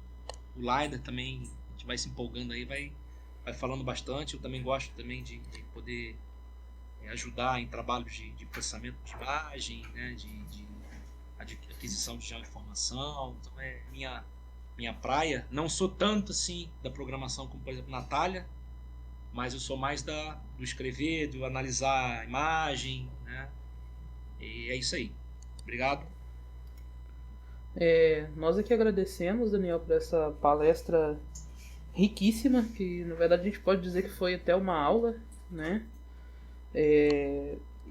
O LiDAR também a gente vai se empolgando aí, vai falando bastante. Eu também gosto também de poder ajudar em trabalhos de processamento de imagem, né? De aquisição de geoinformação. Então é minha praia. Não sou tanto assim da programação como, por exemplo, Natália, mas eu sou mais do escrever, do analisar a imagem, né? E é isso aí. Obrigado. Nós aqui agradecemos, Daniel, por essa palestra riquíssima, que na verdade a gente pode dizer que foi até uma aula, né?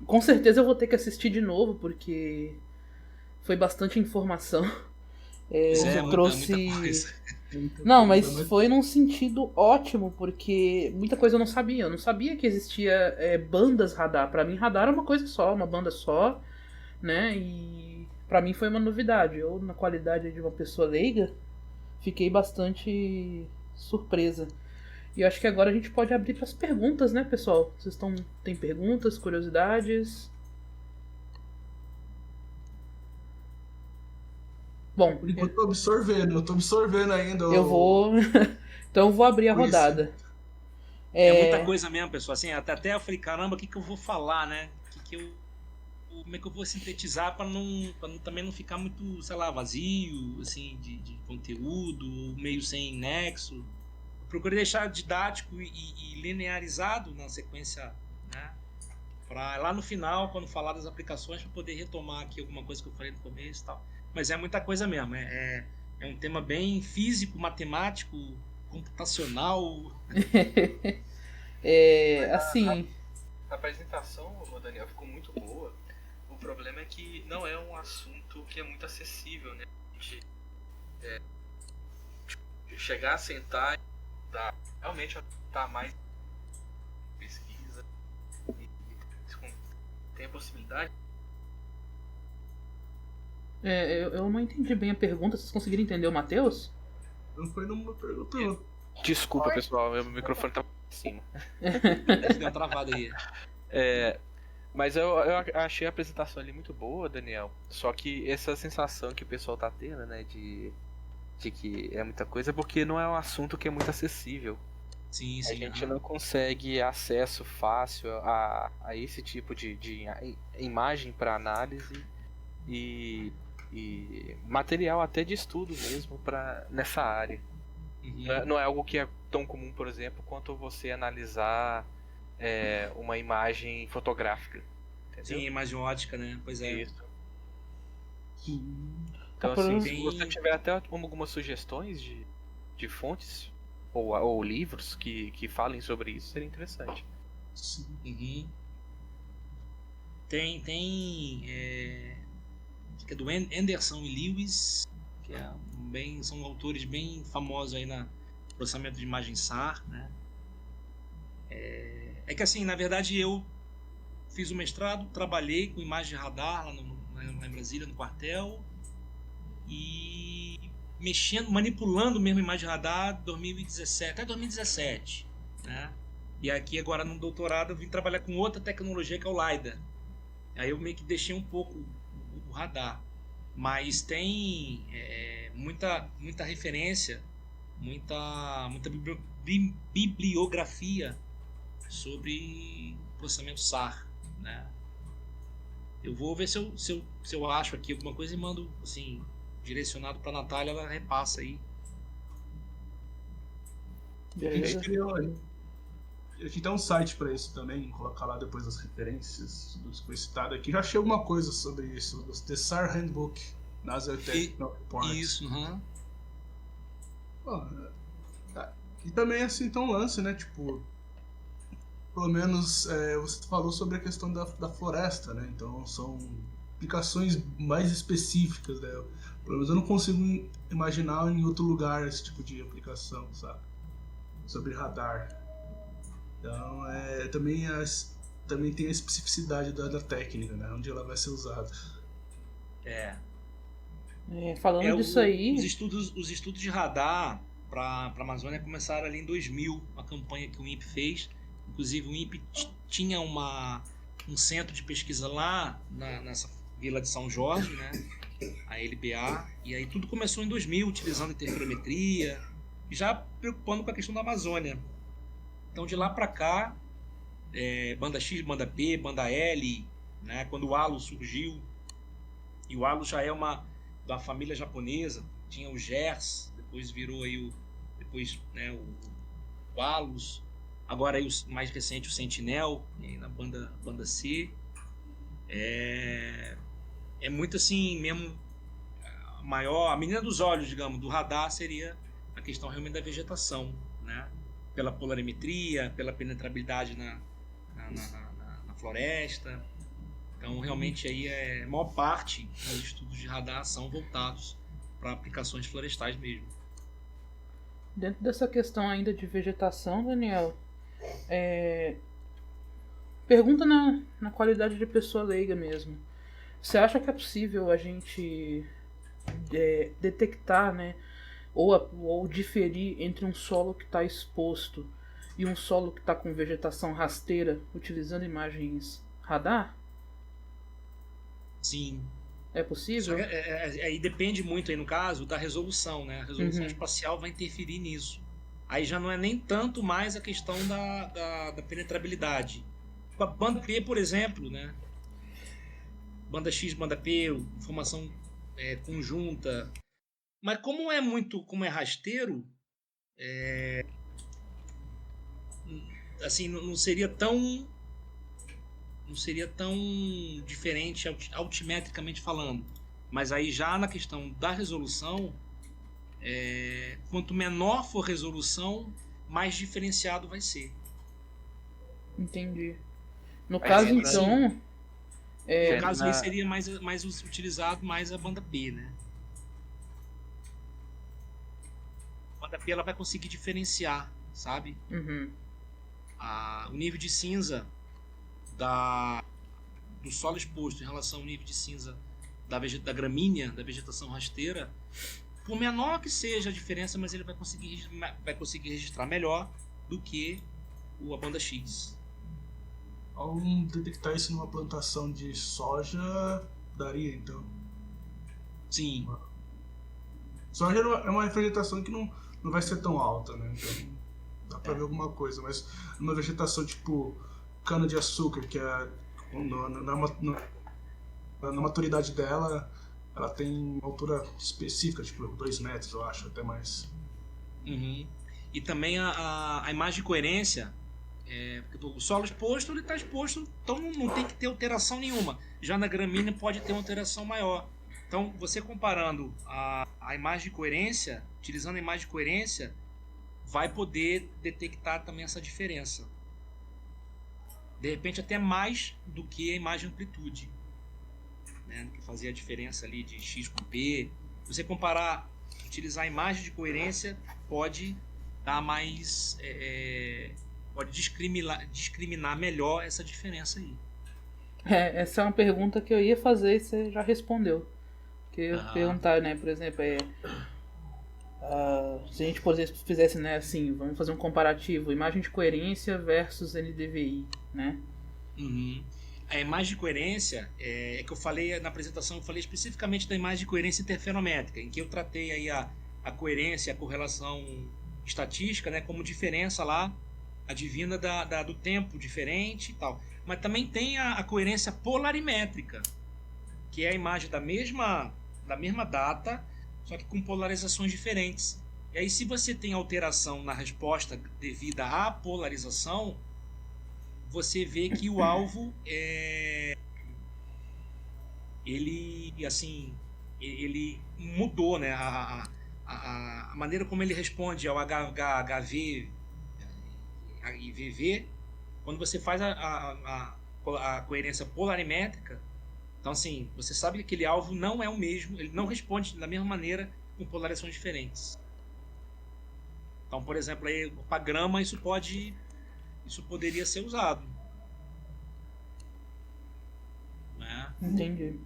Com certeza eu vou ter que assistir de novo, porque foi bastante informação. Você trouxe. Muita coisa. Não, mas foi num sentido ótimo, porque muita coisa eu não sabia. Eu não sabia que existia bandas radar. Pra mim, radar é uma coisa só, uma banda só, né? E pra mim foi uma novidade. Eu, na qualidade de uma pessoa leiga, fiquei bastante surpresa. E eu acho que agora a gente pode abrir para as perguntas, né, pessoal? Vocês tem perguntas, curiosidades? Bom, por enquanto eu tô absorvendo ainda. Eu vou. Então eu vou abrir a rodada. É muita coisa mesmo, pessoal. Assim, até eu falei, caramba, o que eu vou falar, né? Como é que eu vou sintetizar para também não ficar muito, sei lá, vazio, assim, de conteúdo, meio sem nexo. Eu procurei deixar didático e linearizado na sequência, né? Para lá no final, quando falar das aplicações, para poder retomar aqui alguma coisa que eu falei no começo e tal. Mas é muita coisa mesmo. É um tema bem físico, matemático, computacional. Assim. A apresentação, Daniel, ficou muito boa. O problema é que não é um assunto que é muito acessível, né? A gente chegar a sentar e realmente tá mais pesquisa e tem a possibilidade. Eu não entendi bem a pergunta. Vocês conseguiram entender o Matheus? Não foi numa pergunta. Desculpa, pessoal, meu microfone tá em cima. Deu uma travada aí. Mas eu achei a apresentação ali muito boa, Daniel. Só que essa sensação que o pessoal tá tendo, né, de que é muita coisa, é porque não é um assunto que é muito acessível. Sim. A gente não consegue acesso fácil a esse tipo de imagem para análise e material até de estudo mesmo nessa área. Uhum. Não é algo que é tão comum, por exemplo, quanto você analisar uma imagem fotográfica. Entendeu? Sim, imagem ótica, né? Pois é. Isso. Então, Tá assim, falando- se você tiver até algumas sugestões de fontes ou livros que falem sobre isso, seria interessante. Sim. Uhum. Tem acho que é do Anderson e Lewis, que são autores bem famosos aí na processamento de imagem SAR, né? É que assim, na verdade eu fiz o mestrado, trabalhei com imagem de radar lá em Brasília, no quartel, e manipulando mesmo imagem de radar 2017, até 2017, né? E aqui agora no doutorado eu vim trabalhar com outra tecnologia que é o LiDAR. Aí eu meio que deixei um pouco o radar, mas tem muita referência, muita bibliografia sobre processamento SAR, né? Eu vou ver se eu acho aqui alguma coisa e mando assim direcionado para a Natália, ela repassa aí. A gente Beleza. criou aí. A gente tem um site pra isso também, colocar lá depois as referências dos que foi citado aqui. Já achei alguma coisa sobre isso, dos The SAR Handbook, NASA Technical Reports. Isso, Bom, e também assim tem um lance, né? Tipo, pelo menos você falou sobre a questão da floresta, né? Então são aplicações mais específicas, né? Pelo menos eu não consigo imaginar em outro lugar esse tipo de aplicação, sabe? Sobre radar. Então também tem a especificidade da técnica, né? Onde ela vai ser usada. Falando disso aí, Os estudos de radar para a Amazônia começaram ali em 2000, uma campanha que o INPE fez. Inclusive o INPE tinha um centro de pesquisa lá nessa vila de São Jorge, né? A LBA. E aí tudo começou em 2000, utilizando interferometria e já preocupando com a questão da Amazônia. Então de lá para cá, banda X, banda P, banda L, né? Quando o ALO surgiu, e o ALO já é da família japonesa, tinha o GERS, depois virou aí o ALOS, agora aí o mais recente o Sentinel, na banda C. É muito assim mesmo, a menina dos olhos, digamos, do radar seria a questão realmente da vegetação, né? Pela polarimetria, pela penetrabilidade na floresta. Então realmente aí a maior parte dos estudos de radar são voltados para aplicações florestais mesmo. dentro dessa questão ainda de vegetação, Daniel, pergunta na qualidade de pessoa leiga mesmo. Você acha que é possível a gente detectar, né, ou diferir entre um solo que está exposto e um solo que está com vegetação rasteira utilizando imagens radar? Sim. É possível? Só que, aí depende muito aí no caso da resolução, né? A resolução Uhum. espacial vai interferir nisso. Aí já não é nem tanto mais a questão da penetrabilidade. Com a banda P, por exemplo, né? Banda X, banda P, informação conjunta. Mas como é rasteiro, assim, não seria tão diferente altimetricamente falando. Mas aí já na questão da resolução, quanto menor for a resolução, mais diferenciado vai ser. Entendi. No Mas caso, entra- então, No caso aí seria mais utilizado mais a banda P, né? A banda P ela vai conseguir diferenciar, sabe? uhum, O nível de cinza do solo exposto em relação ao nível de cinza da gramínea, da vegetação rasteira, por menor que seja a diferença, mas ele vai conseguir registrar melhor do que a banda X. Ao detectar isso numa plantação de soja, daria então. Sim, Soja é uma vegetação que não vai ser tão alta, né? Então dá pra ver alguma coisa, mas numa vegetação tipo cana de açúcar, que na maturidade dela, ela tem uma altura específica, tipo 2 metros, eu acho, até mais. uhum. E também a imagem de coerência, porque o solo exposto, ele está exposto, então não tem que ter alteração nenhuma. Já na gramínea pode ter uma alteração maior. Então, você comparando a imagem de coerência, utilizando a imagem de coerência, vai poder detectar também essa diferença. De repente, até mais do que a imagem de amplitude, né? Que fazia a diferença ali de X com P. Se você comparar, utilizar a imagem de coerência, pode dar mais... pode discriminar melhor essa diferença aí. Essa é uma pergunta que eu ia fazer e você já respondeu. Que eu ia perguntar, né, por exemplo, se a gente, por exemplo, fizesse, né, assim, vamos fazer um comparativo, imagem de coerência versus NDVI, né? Uhum. A imagem de coerência, que eu falei na apresentação, eu falei especificamente da imagem de coerência interferométrica, em que eu tratei aí a coerência, a correlação estatística, né, como diferença lá, advinda do tempo diferente e tal. Mas também tem a coerência polarimétrica, que é a imagem da mesma data, só que com polarizações diferentes. E aí, se você tem alteração na resposta devido à polarização, você vê que o alvo ele mudou, né? A maneira como ele responde ao HV e VV, quando você faz a coerência polarimétrica, então assim, você sabe que aquele alvo não é o mesmo, ele não responde da mesma maneira com polarizações diferentes. Então, por exemplo, para grama isso poderia ser usado, né? Entendi.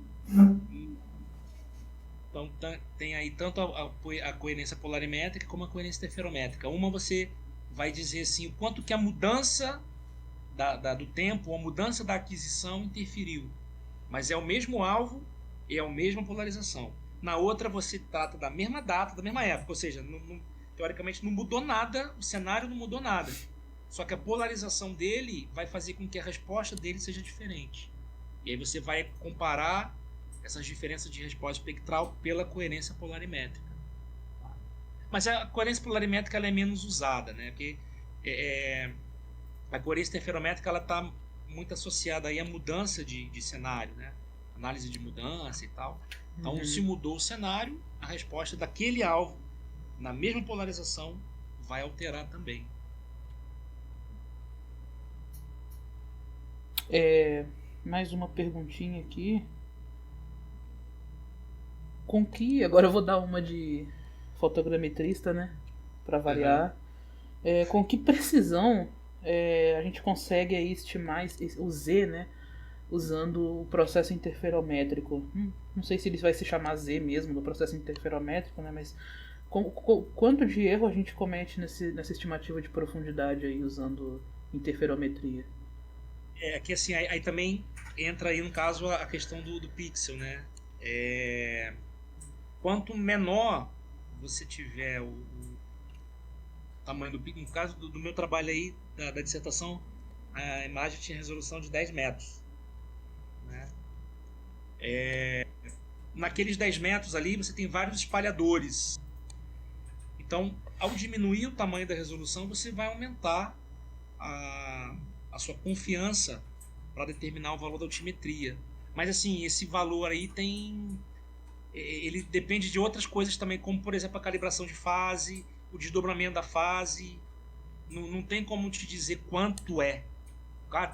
Então tem aí tanto a coerência polarimétrica como a coerência interferométrica. Uma você vai dizer assim o quanto que a mudança do tempo, a mudança da aquisição interferiu, mas é o mesmo alvo e é a mesma polarização. Na outra você trata da mesma data, da mesma época, ou seja, teoricamente não mudou nada, o cenário não mudou nada, só que a polarização dele vai fazer com que a resposta dele seja diferente. E aí você vai comparar essas diferenças de resposta espectral pela coerência polarimétrica. Mas a coerência polarimétrica ela é menos usada, né? Porque a coerência interferométrica ela está muito associada aí à mudança de cenário, né? Análise de mudança e tal. Então, se mudou o cenário, a resposta daquele alvo, na mesma polarização, vai alterar também. Mais uma perguntinha aqui. Agora eu vou dar uma de fotogrametrista, né? Para variar. Com que precisão a gente consegue aí estimar o Z, né? Usando o processo interferométrico. Não sei se ele vai se chamar Z mesmo, do processo interferométrico, né? Mas quanto de erro a gente comete nessa estimativa de profundidade aí usando interferometria? Que assim, aí também entra aí no caso a questão do pixel, né? Quanto menor você tiver o tamanho do pixel, no caso do meu trabalho aí, da dissertação, a imagem tinha resolução de 10 metros. Né? Naqueles 10 metros ali você tem vários espalhadores. Então, ao diminuir o tamanho da resolução, você vai aumentar a sua confiança para determinar o valor da altimetria. Mas assim, esse valor aí ele depende de outras coisas também, como por exemplo a calibração de fase, o desdobramento da fase. Não tem como te dizer quanto é.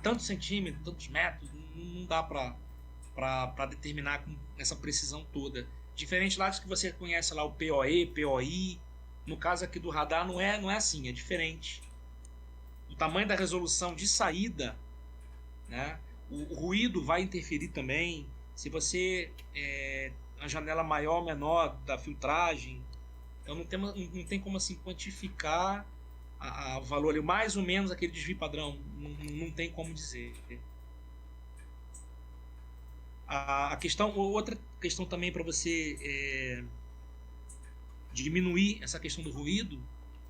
Tantos centímetros, tantos metros, não dá para determinar com essa precisão toda. Diferente lá que você conhece lá o POE, POI. No caso aqui do radar não é assim, é diferente. O tamanho da resolução de saída, né? O ruído vai interferir também. Se você a janela maior ou menor da filtragem, então não tem como assim quantificar o valor ali, mais ou menos aquele desvio padrão, não tem como dizer. Outra questão também para você diminuir essa questão do ruído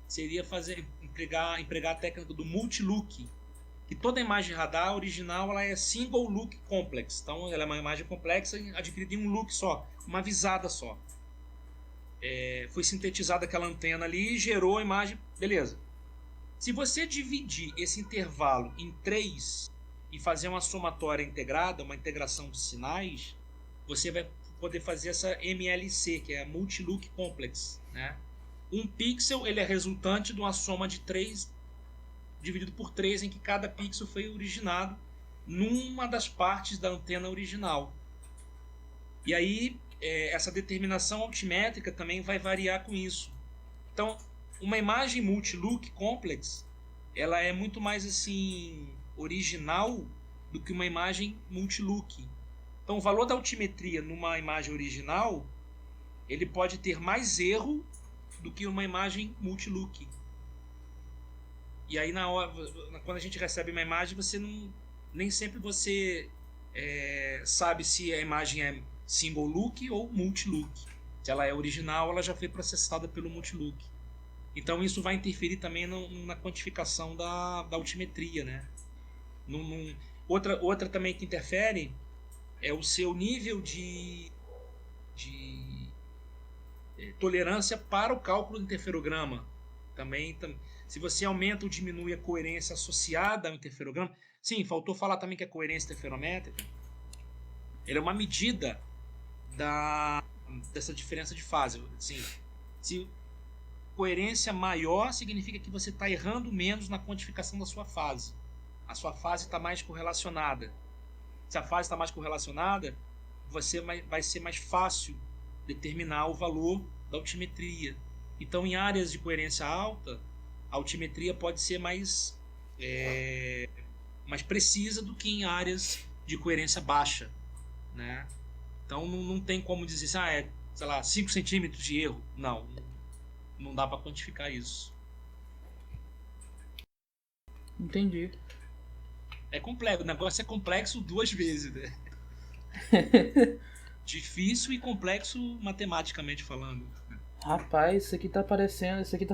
seria empregar a técnica do multi-look, que toda imagem radar original ela é single look complex, então ela é uma imagem complexa adquirida em um look só, uma visada só. Foi sintetizada aquela antena ali e gerou a imagem, beleza. Se você dividir esse intervalo em 3 e fazer uma somatória integrada, uma integração de sinais, você vai poder fazer essa MLC, que é Multi-Look Complex, né? Um pixel ele é resultante de uma soma de 3 dividido por 3, em que cada pixel foi originado numa das partes da antena original. E aí essa determinação altimétrica também vai variar com isso. Então, uma imagem multi-look complex, ela é muito mais assim original do que uma imagem multi-look. Então, o valor da altimetria numa imagem original, ele pode ter mais erro do que uma imagem multi-look. E aí, quando a gente recebe uma imagem, nem sempre você sabe se a imagem é single look ou multi-look. Se ela é original, ela já foi processada pelo multi-look. Então, isso vai interferir também na quantificação da altimetria, né? Outra também que interfere é o seu nível de tolerância para o cálculo do interferograma. Também, se você aumenta ou diminui a coerência associada ao interferograma. Sim, faltou falar também que a coerência interferométrica ela é uma medida dessa diferença de fase. Assim, se coerência maior significa que você está errando menos na quantificação da sua fase. A sua fase está mais correlacionada. Se a fase está mais correlacionada, vai ser mais fácil determinar o valor da altimetria. Então, em áreas de coerência alta, a altimetria pode ser mais precisa do que em áreas de coerência baixa, né? Então, não tem como dizer assim, sei lá, 5 centímetros de erro. Não dá para quantificar isso. Entendi. É complexo, o negócio é complexo 2 vezes, né? Difícil e complexo matematicamente falando. Rapaz, isso aqui tá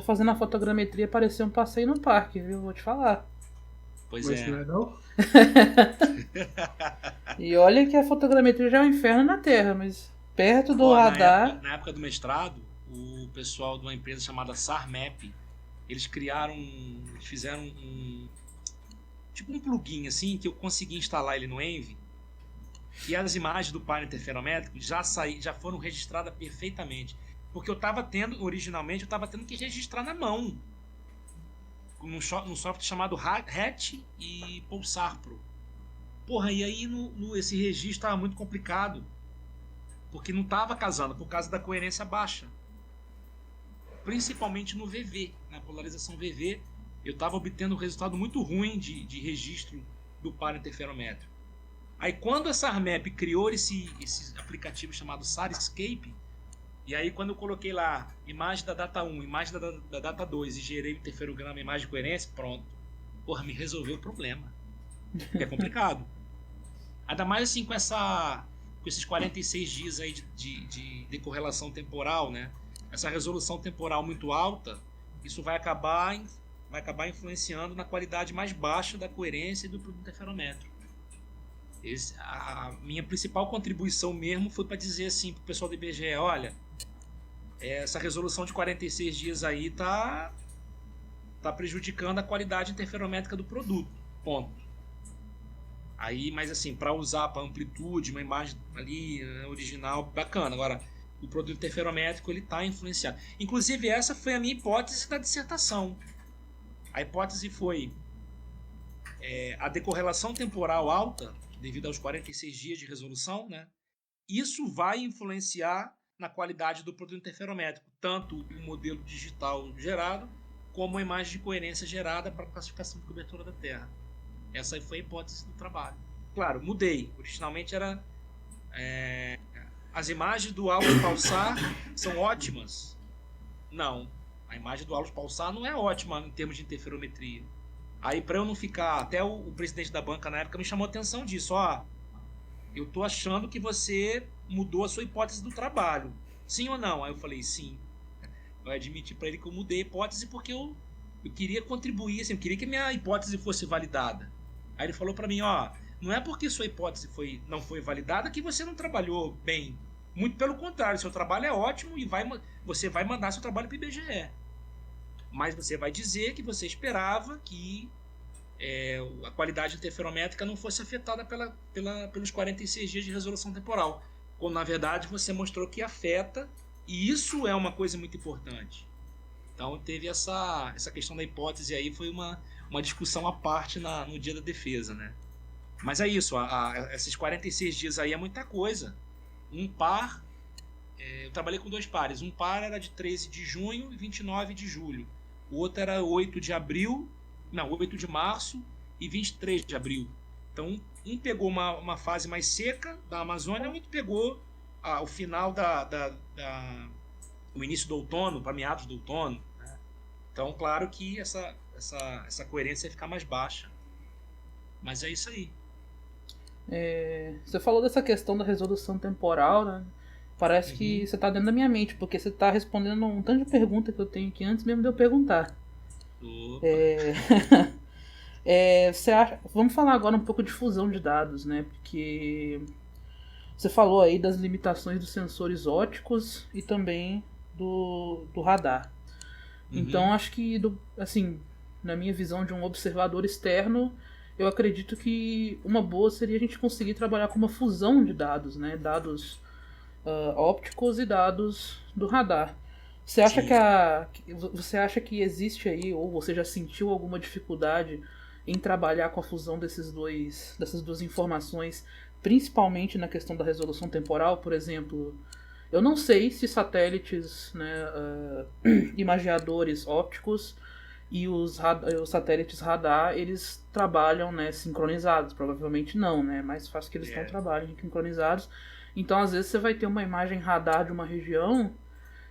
fazendo a fotogrametria parecer um passeio no parque, viu? Vou te falar. Pois Mas é. não é não? E olha que a fotogrametria já é um inferno na Terra, mas perto do radar... Na época do mestrado, o pessoal de uma empresa chamada SARMAP, eles fizeram tipo um plugin assim, que eu consegui instalar ele no Envy, e as imagens do painel interferométrico já foram registradas perfeitamente. Porque originalmente eu estava tendo que registrar na mão, num software chamado Hatch e Pulsar Pro. Porra, e aí esse registro estava muito complicado, porque não estava casando por causa da coerência baixa. Principalmente no VV, na polarização VV, eu estava obtendo um resultado muito ruim de registro do par interferométrico. Aí quando a SARMAP criou esse aplicativo chamado SARscape, e aí quando eu coloquei lá imagem da data 1, imagem da data 2 e gerei o interferograma, imagem de coerência, pronto. Porra, me resolveu o problema. É complicado. Ainda mais assim com esses 46 dias aí de correlação temporal, né? Essa resolução temporal muito alta, isso vai acabar influenciando na qualidade mais baixa da coerência e do produto interferométrico. A minha principal contribuição mesmo foi para dizer assim para o pessoal do IBGE, olha, essa resolução de 46 dias aí tá prejudicando a qualidade interferométrica do produto, ponto. Aí, mas assim, para usar para amplitude, uma imagem ali original, bacana. Agora, o produto interferométrico ele está influenciado. Inclusive, essa foi a minha hipótese da dissertação. A hipótese foi a decorrelação temporal alta, devido aos 46 dias de resolução, né? Isso vai influenciar na qualidade do produto interferométrico, tanto o modelo digital gerado, como a imagem de coerência gerada para a classificação de cobertura da Terra. Essa foi a hipótese do trabalho. Claro, mudei. Originalmente era... as imagens do Allos Pulsar são ótimas. Não, a imagem do Allos Pulsar não é ótima em termos de interferometria. Aí, para eu não ficar... Até o presidente da banca na época me chamou a atenção disso. Eu tô achando que você mudou a sua hipótese do trabalho. Sim ou não? Aí eu falei, sim. Eu admiti para ele que eu mudei a hipótese porque eu queria contribuir, assim, eu queria que a minha hipótese fosse validada. Aí ele falou para mim, não é porque sua hipótese não foi validada que você não trabalhou bem. Muito pelo contrário, seu trabalho é ótimo e você vai mandar seu trabalho para o IBGE. Mas você vai dizer que você esperava que a qualidade interferométrica não fosse afetada pelos 46 dias de resolução temporal. quando na verdade você mostrou que afeta, e isso é uma coisa muito importante. Então teve essa questão da hipótese aí, foi uma discussão à parte no dia da defesa, né? Mas é isso, esses 46 dias aí é muita coisa. Um par, eu trabalhei com 2 pares, um par era de 13 de junho e 29 de julho, o outro era 8 de março e 23 de abril. Então um pegou uma fase mais seca da Amazônia, o outro pegou o final o início do outono, para meados do outono, né? Então claro que essa coerência ia ficar mais baixa. Mas é isso aí. Você falou dessa questão da resolução temporal, né? Parece que você está dentro da minha mente, porque você está respondendo um tanto de pergunta que eu tenho aqui antes mesmo de eu perguntar. Vamos falar agora um pouco de fusão de dados, né? Porque você falou aí das limitações dos sensores ópticos e também do radar. Então acho que, assim, na minha visão de um observador externo, eu acredito que uma boa seria a gente conseguir trabalhar com uma fusão de dados, né? Dados ópticos e dados do radar. Você acha que existe aí, ou você já sentiu alguma dificuldade em trabalhar com a fusão dessas duas informações, principalmente na questão da resolução temporal? Por exemplo, eu não sei se satélites, né, imageadores ópticos e os satélites radar, eles trabalham, né, sincronizados. Provavelmente não, né? Mais fácil que eles não trabalhem sincronizados. Então, às vezes, você vai ter uma imagem radar de uma região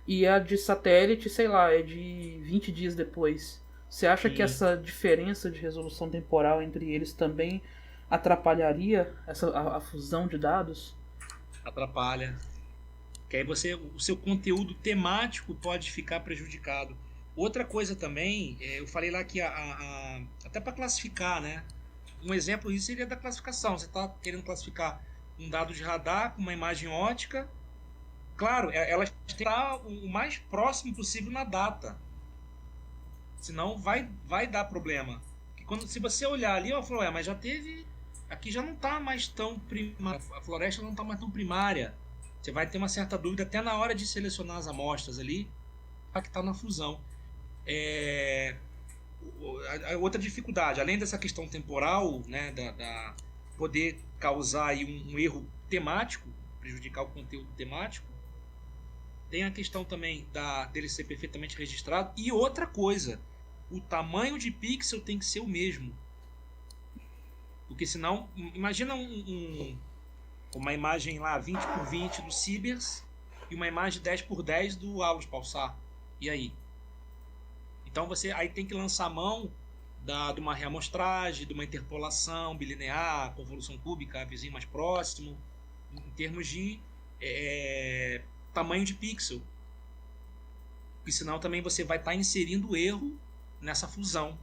e a de satélite, sei lá, é de 20 dias depois. Você acha que essa diferença de resolução temporal entre eles também atrapalharia a fusão de dados? Atrapalha. Que aí o seu conteúdo temático pode ficar prejudicado. Outra coisa também, eu falei lá que até para classificar, né? Um exemplo disso seria da classificação. Você está querendo classificar um dado de radar com uma imagem ótica. Claro, elas têm que estar o mais próximo possível na data. Senão vai dar problema. Se você olhar ali, eu falo, mas já teve... Aqui já não está mais tão primária. A floresta não está mais tão primária. Você vai ter uma certa dúvida até na hora de selecionar as amostras ali, para que está na fusão. Outra dificuldade, além dessa questão temporal, né, da poder causar aí um erro temático, prejudicar o conteúdo temático, tem a questão também dele ser perfeitamente registrado. E outra coisa, o tamanho de pixel tem que ser o mesmo. Porque senão, imagina uma imagem lá 20 por 20 do Cibers e uma imagem 10 por 10 do Alus Pulsar. E aí? Então você aí tem que lançar a mão de uma reamostragem, de uma interpolação bilinear, convolução cúbica, vizinho mais próximo, em termos de tamanho de pixel. Porque senão também você vai estar inserindo erro nessa fusão.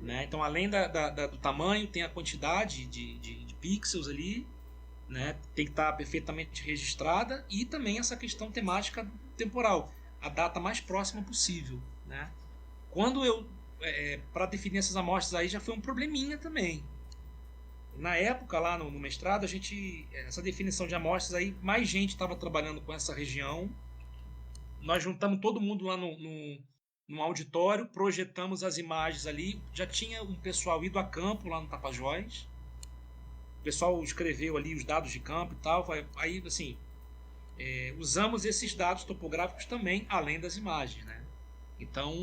Né? Então, além do tamanho, tem a quantidade de pixels ali, né? Tem que estar perfeitamente registrada, e também essa questão temática temporal, a data mais próxima possível. Né? Quando para definir essas amostras aí já foi um probleminha também. Na época, lá no mestrado, essa definição de amostras aí, mais gente estava trabalhando com essa região. Nós juntamos todo mundo lá num auditório, projetamos as imagens ali. Já tinha um pessoal ido a campo lá no Tapajós. O pessoal escreveu ali os dados de campo e tal. Aí, assim, usamos esses dados topográficos também, além das imagens, né? Então,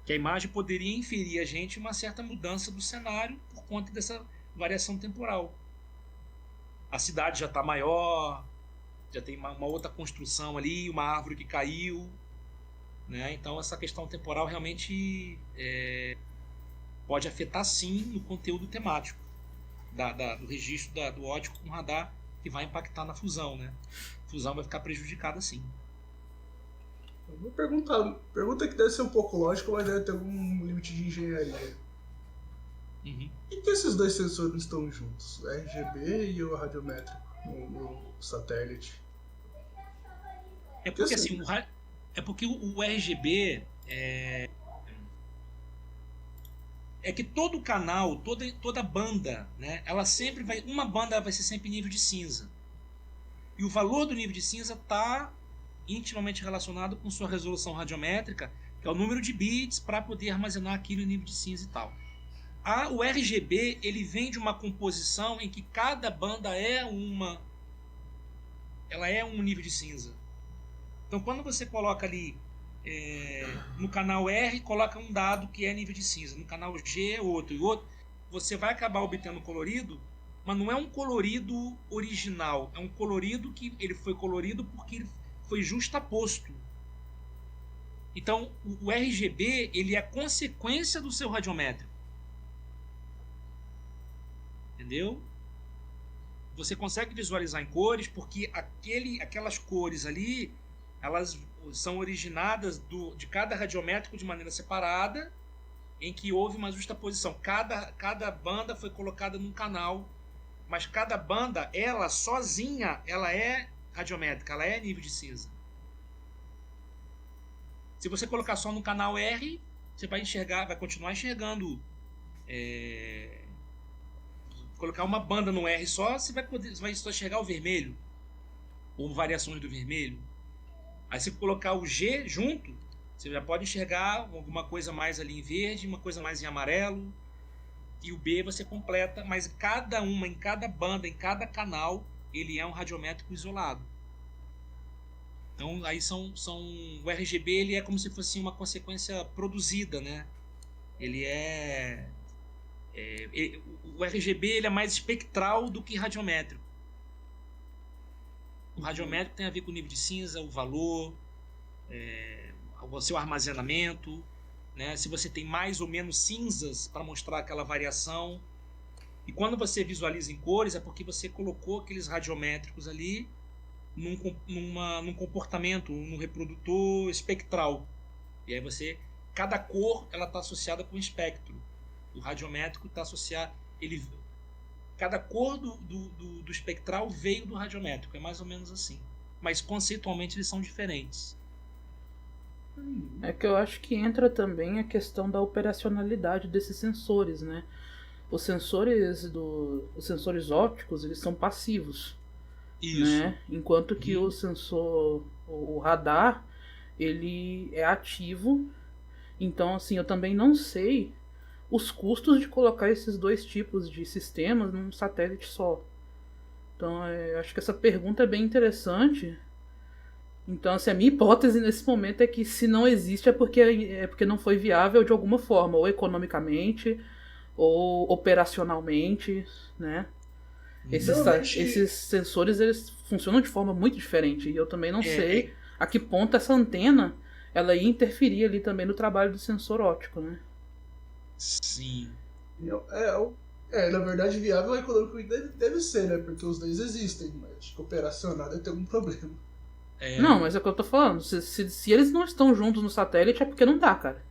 que a imagem poderia inferir a gente uma certa mudança do cenário por conta dessa variação temporal. A cidade já está maior, já tem uma outra construção ali, uma árvore que caiu, né? Então essa questão temporal realmente pode afetar sim no conteúdo temático do registro do óptico com radar, que vai impactar na fusão, né? A fusão vai ficar prejudicada sim. Eu vou pergunta que deve ser um pouco lógica, mas deve ter algum limite de engenharia. Por que esses dois sensores estão juntos? O RGB e o radiométrico no satélite? É porque assim, o RGB é é que todo canal, toda banda, né, ela sempre vai, uma banda vai ser sempre nível de cinza. E o valor do nível de cinza está intimamente relacionado com sua resolução radiométrica, que é o número de bits para poder armazenar aquilo em nível de cinza e tal. O RGB ele vem de uma composição em que cada banda ela é um nível de cinza. Então quando você coloca ali no canal R, coloca um dado que é nível de cinza, no canal G é outro, e outro, você vai acabar obtendo colorido, mas não é um colorido original, é um colorido que ele foi colorido porque ele foi justaposto. Então o RGB ele é consequência do seu radiométrico. Entendeu? Você consegue visualizar em cores porque aquelas cores ali, elas são originadas de cada radiométrico de maneira separada, em que houve uma justaposição. Cada banda foi colocada num canal, mas cada banda, ela sozinha, ela é radiométrica, ela é nível de cinza. Se você colocar só no canal R, você vai continuar enxergando. Colocar uma banda no R só, você vai só enxergar o vermelho, ou variações do vermelho. Aí se colocar o G junto, você já pode enxergar alguma coisa mais ali em verde, uma coisa mais em amarelo, e o B você completa, mas em cada banda, em cada canal, ele é um radiométrico isolado. Então aí o RGB ele é como se fosse uma consequência produzida, né? O RGB ele é mais espectral do que radiométrico. O radiométrico tem a ver com o nível de cinza, o valor, o seu armazenamento, né? Se você tem mais ou menos cinzas para mostrar aquela variação. E quando você visualiza em cores é porque você colocou aqueles radiométricos ali num comportamento, num reprodutor espectral. E aí cada cor ela está associada com um espectro. O radiométrico está associado. Cada cor do espectral veio do radiométrico, é mais ou menos assim. Mas conceitualmente eles são diferentes. É que eu acho que entra também a questão da operacionalidade desses sensores, né? Os sensores ópticos, eles são passivos. Isso. Né? Enquanto que o radar, ele é ativo. Então, assim, eu também não sei os custos de colocar esses dois tipos de sistemas num satélite só. Então, eu acho que essa pergunta é bem interessante. Então, assim, a minha hipótese nesse momento é que se não existe é porque não foi viável de alguma forma, ou economicamente, ou operacionalmente, né? Esses sensores, eles funcionam de forma muito diferente. E eu também não sei a que ponto essa antena ela ia interferir ali também no trabalho do sensor óptico, né? Sim. Na verdade, viável econômico deve ser, né? Porque os dois existem, mas operacional deve ter algum problema. Não, mas é o que eu tô falando. Se eles não estão juntos no satélite é porque não dá, cara.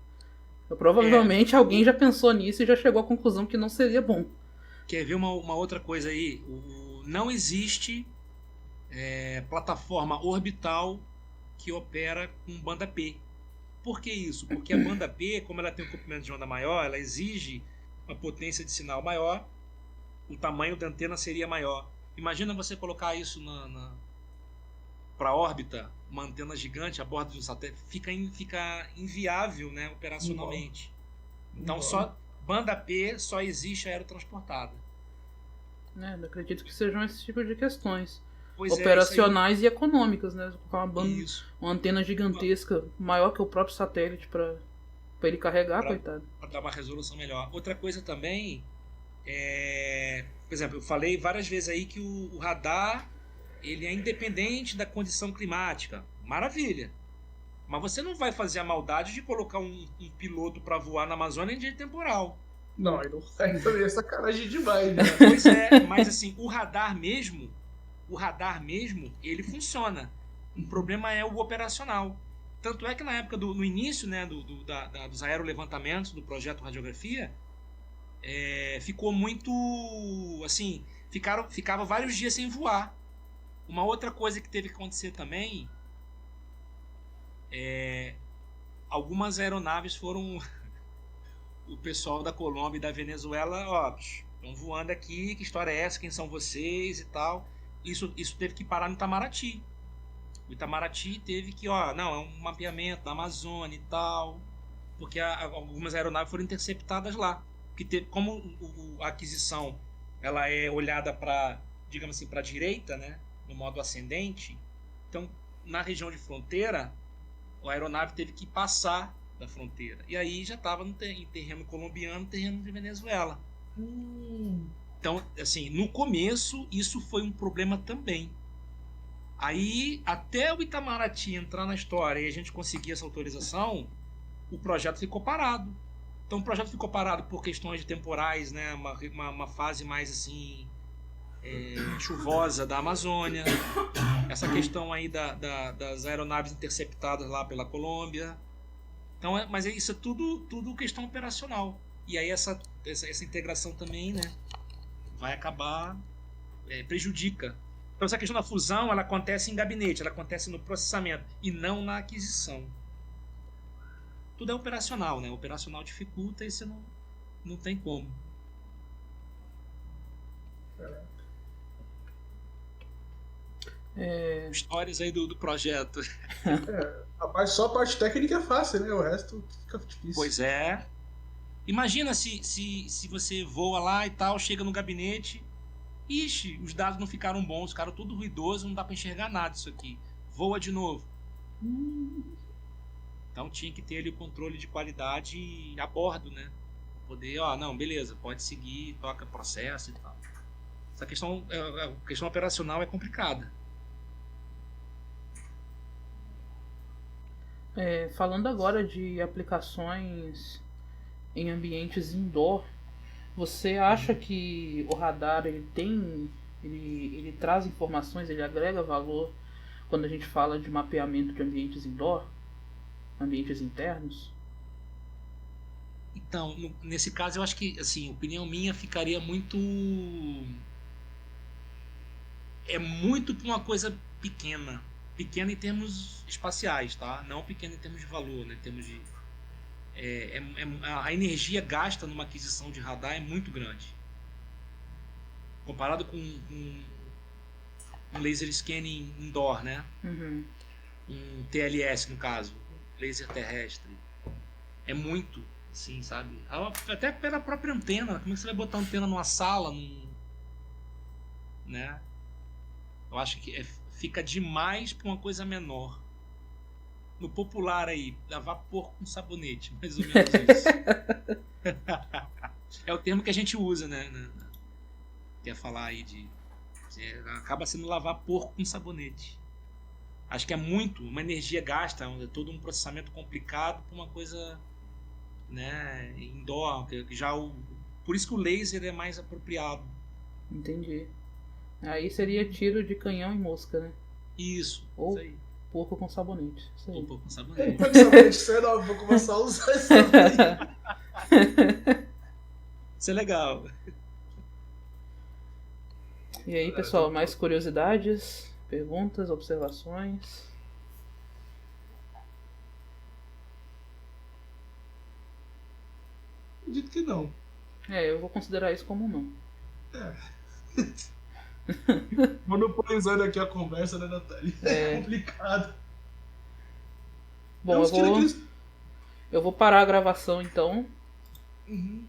Provavelmente alguém já pensou nisso e já chegou à conclusão que não seria bom. Quer ver uma outra coisa aí? Não existe plataforma orbital que opera com banda P. Por que isso? Porque a banda P, como ela tem um comprimento de onda maior, ela exige uma potência de sinal maior, o tamanho da antena seria maior. Imagina você colocar isso para órbita, uma antena gigante a bordo de um satélite, fica inviável, né, operacionalmente. Então só banda P só existe aerotransportada. Eu acredito que sejam esse tipo de questões. Pois operacionais e econômicas, né? Com uma antena gigantesca, maior que o próprio satélite para ele carregar, coitado. Para dar uma resolução melhor. Outra coisa também por exemplo, eu falei várias vezes aí que o radar ele é independente da condição climática. Maravilha. Mas você não vai fazer a maldade de colocar um piloto para voar na Amazônia em dia temporal. Não, aí também é sacanagem demais, né? Pois é, mas assim, o radar mesmo, ele funciona. O problema é o operacional. Tanto é que na época no início, né, dos aerolevantamentos do projeto Radiografia, ficou muito assim, ficava vários dias sem voar. Uma outra coisa que teve que acontecer também algumas aeronaves foram o pessoal da Colômbia e da Venezuela, ó, estão voando aqui, que história é essa, quem são vocês e tal. Isso teve que parar no Itamaraty. O Itamaraty teve que, ó, não, é um mapeamento da Amazônia e tal, porque algumas aeronaves foram interceptadas lá. Como a aquisição ela é olhada para, digamos assim, para a direita, né, no modo ascendente, então na região de fronteira, a aeronave teve que passar da fronteira. E aí já estava em terreno colombiano, terreno de Venezuela. Então, assim, no começo, isso foi um problema também. Aí, até o Itamaraty entrar na história e a gente conseguir essa autorização, o projeto ficou parado. Então, o projeto ficou parado por questões temporais, né? Uma fase mais, assim, chuvosa da Amazônia. Essa questão aí das aeronaves interceptadas lá pela Colômbia. Então, mas isso é tudo questão operacional. E aí essa integração também, né, vai acabar, prejudica. Então essa questão da fusão, ela acontece em gabinete, ela acontece no processamento e não na aquisição. Tudo é operacional, né? O operacional dificulta e você não tem como. Histórias aí do projeto. Só a parte técnica é fácil, né? O resto fica difícil. Pois é. Imagina se você voa lá e tal, chega no gabinete, ixi, os dados não ficaram bons, ficaram tudo ruidoso, não dá para enxergar nada isso aqui. Voa de novo. Então tinha que ter ali o controle de qualidade a bordo, né? Poder, não, beleza, pode seguir, toca processo e tal. Essa questão, a questão operacional é complicada. Falando agora de aplicações em ambientes indoor, você acha que o radar ele traz informações, ele agrega valor quando a gente fala de mapeamento de ambientes indoor, ambientes internos? Então, nesse caso eu acho que, assim, opinião minha ficaria muito para uma coisa pequena em termos espaciais, tá? Não pequena em termos de valor, né? Em termos de a energia gasta numa aquisição de radar é muito grande. Comparado com um laser scanning indoor, né? Uhum. Um TLS, no caso, laser terrestre. É muito, assim, sabe? Até pela própria antena. Como é que você vai botar antena numa sala? Né? Eu acho que fica demais para uma coisa menor. No popular aí, lavar porco com sabonete, mais ou menos isso. É o termo que a gente usa, né? Quer falar aí acaba sendo lavar porco com sabonete. Acho que é uma energia gasta, é todo um processamento complicado para uma coisa, né, indoor, por isso que o laser é mais apropriado. Entendi. Aí seria tiro de canhão e mosca, né? Isso Ou aí. Porco com sabonete. Isso aí. Porco com sabonete. Vou começar a usar isso aí. Isso é legal. E aí, pessoal, mais curiosidades, perguntas, observações? Acredito que não. Eu vou considerar isso como não. Monopolizando aqui a conversa, né, Natália? É complicado. Bom, eu vou parar a gravação então. Uhum.